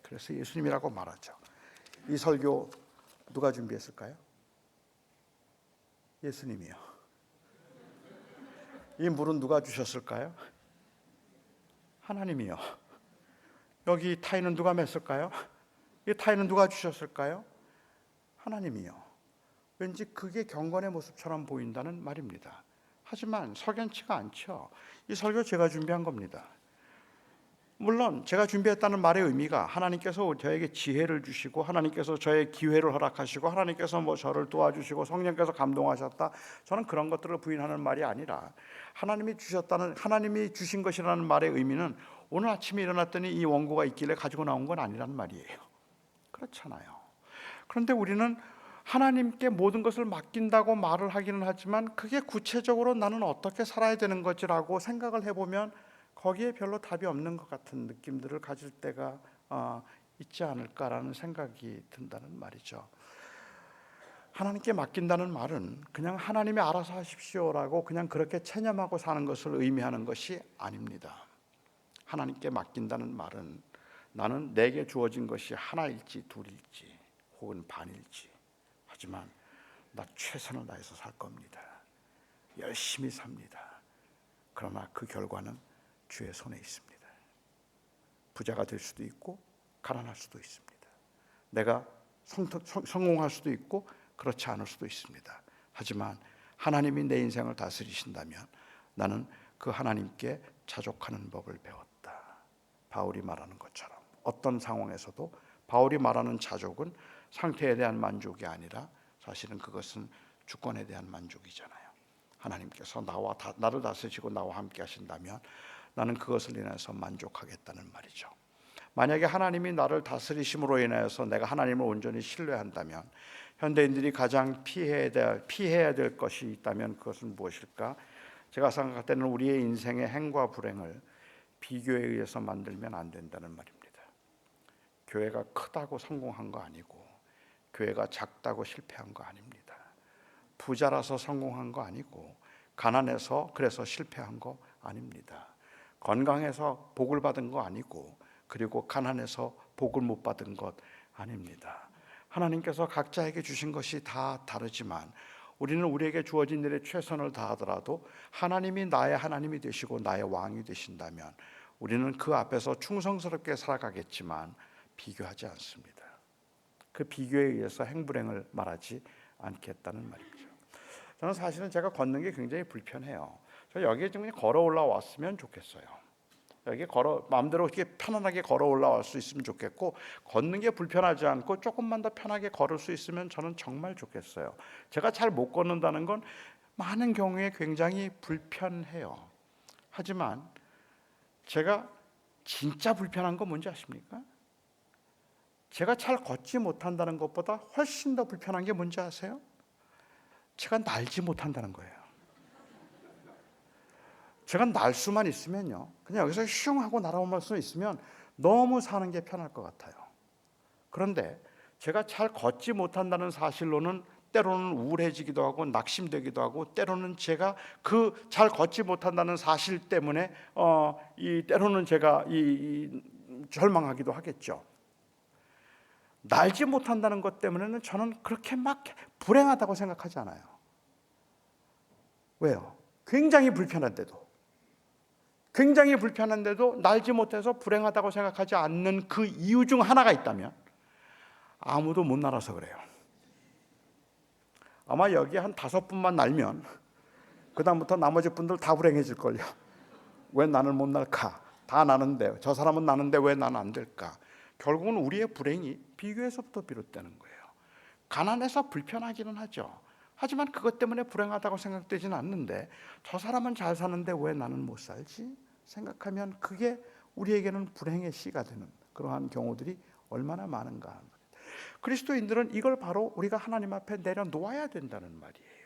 [SPEAKER 2] 그래서 예수님이라고 말하죠. 이 설교 누가 준비했을까요? 예수님이요. 이 물은 누가 주셨을까요? 하나님이요. 여기 타인은 누가 맸을까요? 이 타인은 누가 주셨을까요? 하나님이요. 왠지 그게 경건의 모습처럼 보인다는 말입니다. 하지만 석연치가 않죠. 이 설교 제가 준비한 겁니다. 물론 제가 준비했다는 말의 의미가 하나님께서 저에게 지혜를 주시고 하나님께서 저의 기회를 허락하시고 하나님께서 저를 도와주시고 성령께서 감동하셨다, 저는 그런 것들을 부인하는 말이 아니라 하나님이 주신 것이라는 말의 의미는 오늘 아침에 일어났더니 이 원고가 있길래 가지고 나온 건 아니란 말이에요. 그렇잖아요. 그런데 우리는 하나님께 모든 것을 맡긴다고 말을 하기는 하지만 그게 구체적으로 나는 어떻게 살아야 되는 거지라고 생각을 해보면 거기에 별로 답이 없는 것 같은 느낌들을 가질 때가 있지 않을까라는 생각이 든다는 말이죠. 하나님께 맡긴다는 말은 그냥 하나님이 알아서 하십시오라고 그냥 그렇게 체념하고 사는 것을 의미하는 것이 아닙니다. 하나님께 맡긴다는 말은 나는 내게 주어진 것이 하나일지 둘일지 혹은 반일지, 하지만 나 최선을 다해서 살 겁니다. 열심히 삽니다. 그러나 그 결과는 주의 손에 있습니다. 부자가 될 수도 있고 가난할 수도 있습니다. 내가 성공할 수도 있고 그렇지 않을 수도 있습니다. 하지만 하나님이 내 인생을 다스리신다면 나는 그 하나님께 자족하는 법을 배웠다. 바울이 말하는 것처럼 어떤 상황에서도 바울이 말하는 자족은 상태에 대한 만족이 아니라 사실은 그것은 주권에 대한 만족이잖아요. 하나님께서 나를 다스리시고 나와 함께 하신다면 나는 그것을 인해서 만족하겠다는 말이죠. 만약에 하나님이 나를 다스리심으로 인하여서 내가 하나님을 온전히 신뢰한다면 현대인들이 가장 피해야 될 것이 있다면 그것은 무엇일까? 제가 생각할 때는 우리의 인생의 행과 불행을 비교에 의해서 만들면 안 된다는 말입니다. 교회가 크다고 성공한 거 아니고 교회가 작다고 실패한 거 아닙니다. 부자라서 성공한 거 아니고 가난해서 그래서 실패한 거 아닙니다. 건강해서 복을 받은 거 아니고 그리고 가난해서 복을 못 받은 것 아닙니다. 하나님께서 각자에게 주신 것이 다 다르지만 우리는 우리에게 주어진 일에 최선을 다하더라도 하나님이 나의 하나님이 되시고 나의 왕이 되신다면 우리는 그 앞에서 충성스럽게 살아가겠지만 비교하지 않습니다. 그 비교에 의해서 행불행을 말하지 않겠다는 말이죠. 저는 사실은 제가 걷는 게 굉장히 불편해요. 저 여기에 좀 그냥 걸어 올라왔으면 좋겠어요. 여기 마음대로 이렇게 편안하게 걸어 올라올 수 있으면 좋겠고, 걷는 게 불편하지 않고 조금만 더 편하게 걸을 수 있으면 저는 정말 좋겠어요. 제가 잘 못 걷는다는 건 많은 경우에 굉장히 불편해요. 하지만 제가 진짜 불편한 건 뭔지 아십니까? 제가 잘 걷지 못한다는 것보다 훨씬 더 불편한 게 뭔지 아세요? 제가 날지 못한다는 거예요. 제가 날 수만 있으면요, 그냥 여기서 슝 하고 날아올 수 있으면 너무 사는 게 편할 것 같아요. 그런데 제가 잘 걷지 못한다는 사실로는 때로는 우울해지기도 하고 낙심되기도 하고, 때로는 제가 그 잘 걷지 못한다는 사실 때문에 때로는 제가 절망하기도 하겠죠. 날지 못한다는 것 때문에는 저는 그렇게 막 불행하다고 생각하지 않아요. 왜요? 굉장히 불편한데도 날지 못해서 불행하다고 생각하지 않는 그 이유 중 하나가 있다면 아무도 못 날아서 그래요. 아마 여기 한 5분만 날면 그 다음부터 나머지 분들 다 불행해질걸요. 왜 나는 못 날까? 다 나는데, 저 사람은 나는데 왜 나는 안 될까? 결국은 우리의 불행이 비교에서부터 비롯되는 거예요. 가난해서 불편하기는 하죠. 하지만 그것 때문에 불행하다고 생각되지는 않는데 저 사람은 잘 사는데 왜 나는 못 살지? 생각하면 그게 우리에게는 불행의 씨가 되는 그러한 경우들이 얼마나 많은가 하는 거예요. 그리스도인들은 이걸 바로 우리가 하나님 앞에 내려놓아야 된다는 말이에요.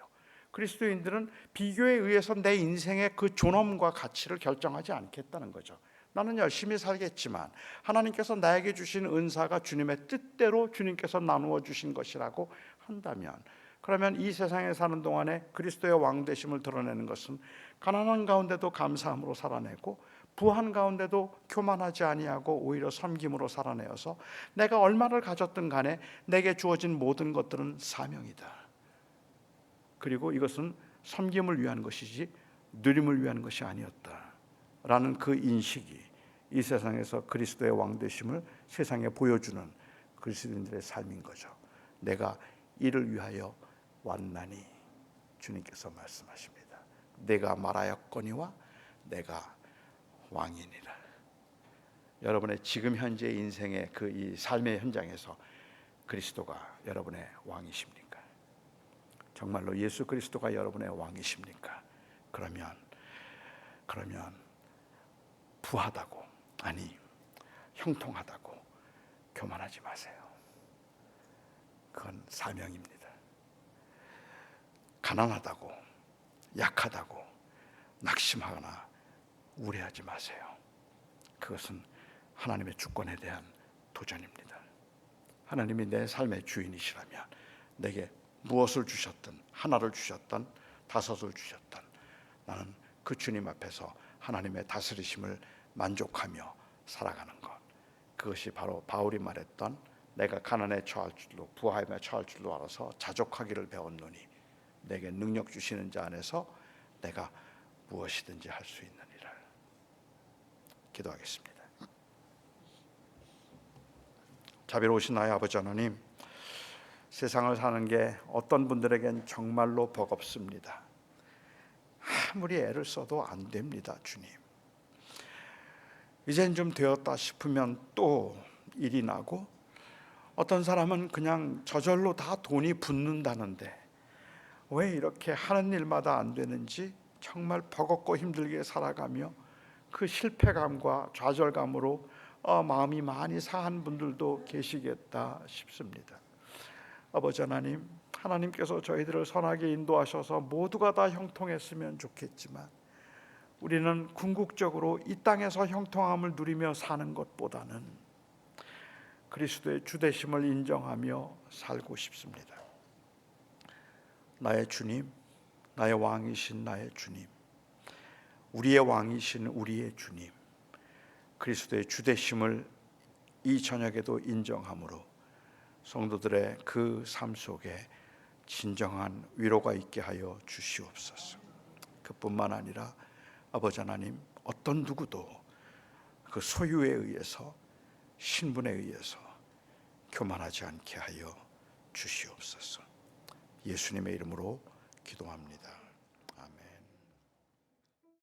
[SPEAKER 2] 그리스도인들은 비교에 의해서 내 인생의 그 존엄과 가치를 결정하지 않겠다는 거죠. 나는 열심히 살겠지만 하나님께서 나에게 주신 은사가 주님의 뜻대로 주님께서 나누어 주신 것이라고 한다면, 그러면 이 세상에 사는 동안에 그리스도의 왕 되심을 드러내는 것은 가난한 가운데도 감사함으로 살아내고 부한 가운데도 교만하지 아니하고 오히려 섬김으로 살아내어서 내가 얼마를 가졌든 간에 내게 주어진 모든 것들은 사명이다. 그리고 이것은 섬김을 위한 것이지 누림을 위한 것이 아니었다라는 그 인식이 이 세상에서 그리스도의 왕 되심을 세상에 보여주는 그리스도인들의 삶인 거죠. 내가 이를 위하여 왔나니, 주님께서 말씀하십니다. 내가 말하였거니와 내가 왕이니라. 여러분의 지금 현재 인생의 그 이 삶의 현장에서 그리스도가 여러분의 왕이십니까? 정말로 예수 그리스도가 여러분의 왕이십니까? 그러면 부하다고, 아니 형통하다고 교만하지 마세요. 그건 사명입니다. 가난하다고, 약하다고 낙심하거나 우려하지 마세요. 그것은 하나님의 주권에 대한 도전입니다. 하나님이 내 삶의 주인이시라면 내게 무엇을 주셨든, 하나를 주셨든 다섯을 주셨든, 나는 그 주님 앞에서 하나님의 다스리심을 만족하며 살아가는 것, 그것이 바로 바울이 말했던 내가 가난에 처할 줄로 부하에 처할 줄로 알아서 자족하기를 배웠노니 내게 능력 주시는 자 안에서 내가 무엇이든지 할 수 있느니라. 기도하겠습니다. 자비로우신 나의 아버지 하나님, 세상을 사는 게 어떤 분들에겐 정말로 버겁습니다. 아무리 애를 써도 안 됩니다. 주님, 이젠 좀 되었다 싶으면 또 일이 나고, 어떤 사람은 그냥 저절로 다 돈이 붙는다는데 왜 이렇게 하는 일마다 안 되는지 정말 버겁고 힘들게 살아가며 그 실패감과 좌절감으로 마음이 많이 상한 분들도 계시겠다 싶습니다. 아버지 하나님, 하나님께서 저희들을 선하게 인도하셔서 모두가 다 형통했으면 좋겠지만 우리는 궁극적으로 이 땅에서 형통함을 누리며 사는 것보다는 그리스도의 주되심을 인정하며 살고 싶습니다. 나의 주님, 나의 왕이신 나의 주님, 우리의 왕이신 우리의 주님, 그리스도의 주되심을 이 저녁에도 인정함으로 성도들의 그 삶 속에 진정한 위로가 있게 하여 주시옵소서. 그뿐만 아니라 아버지 하나님, 어떤 누구도 그 소유에 의해서, 신분에 의해서 교만하지 않게 하여 주시옵소서. 예수님의 이름으로 기도합니다.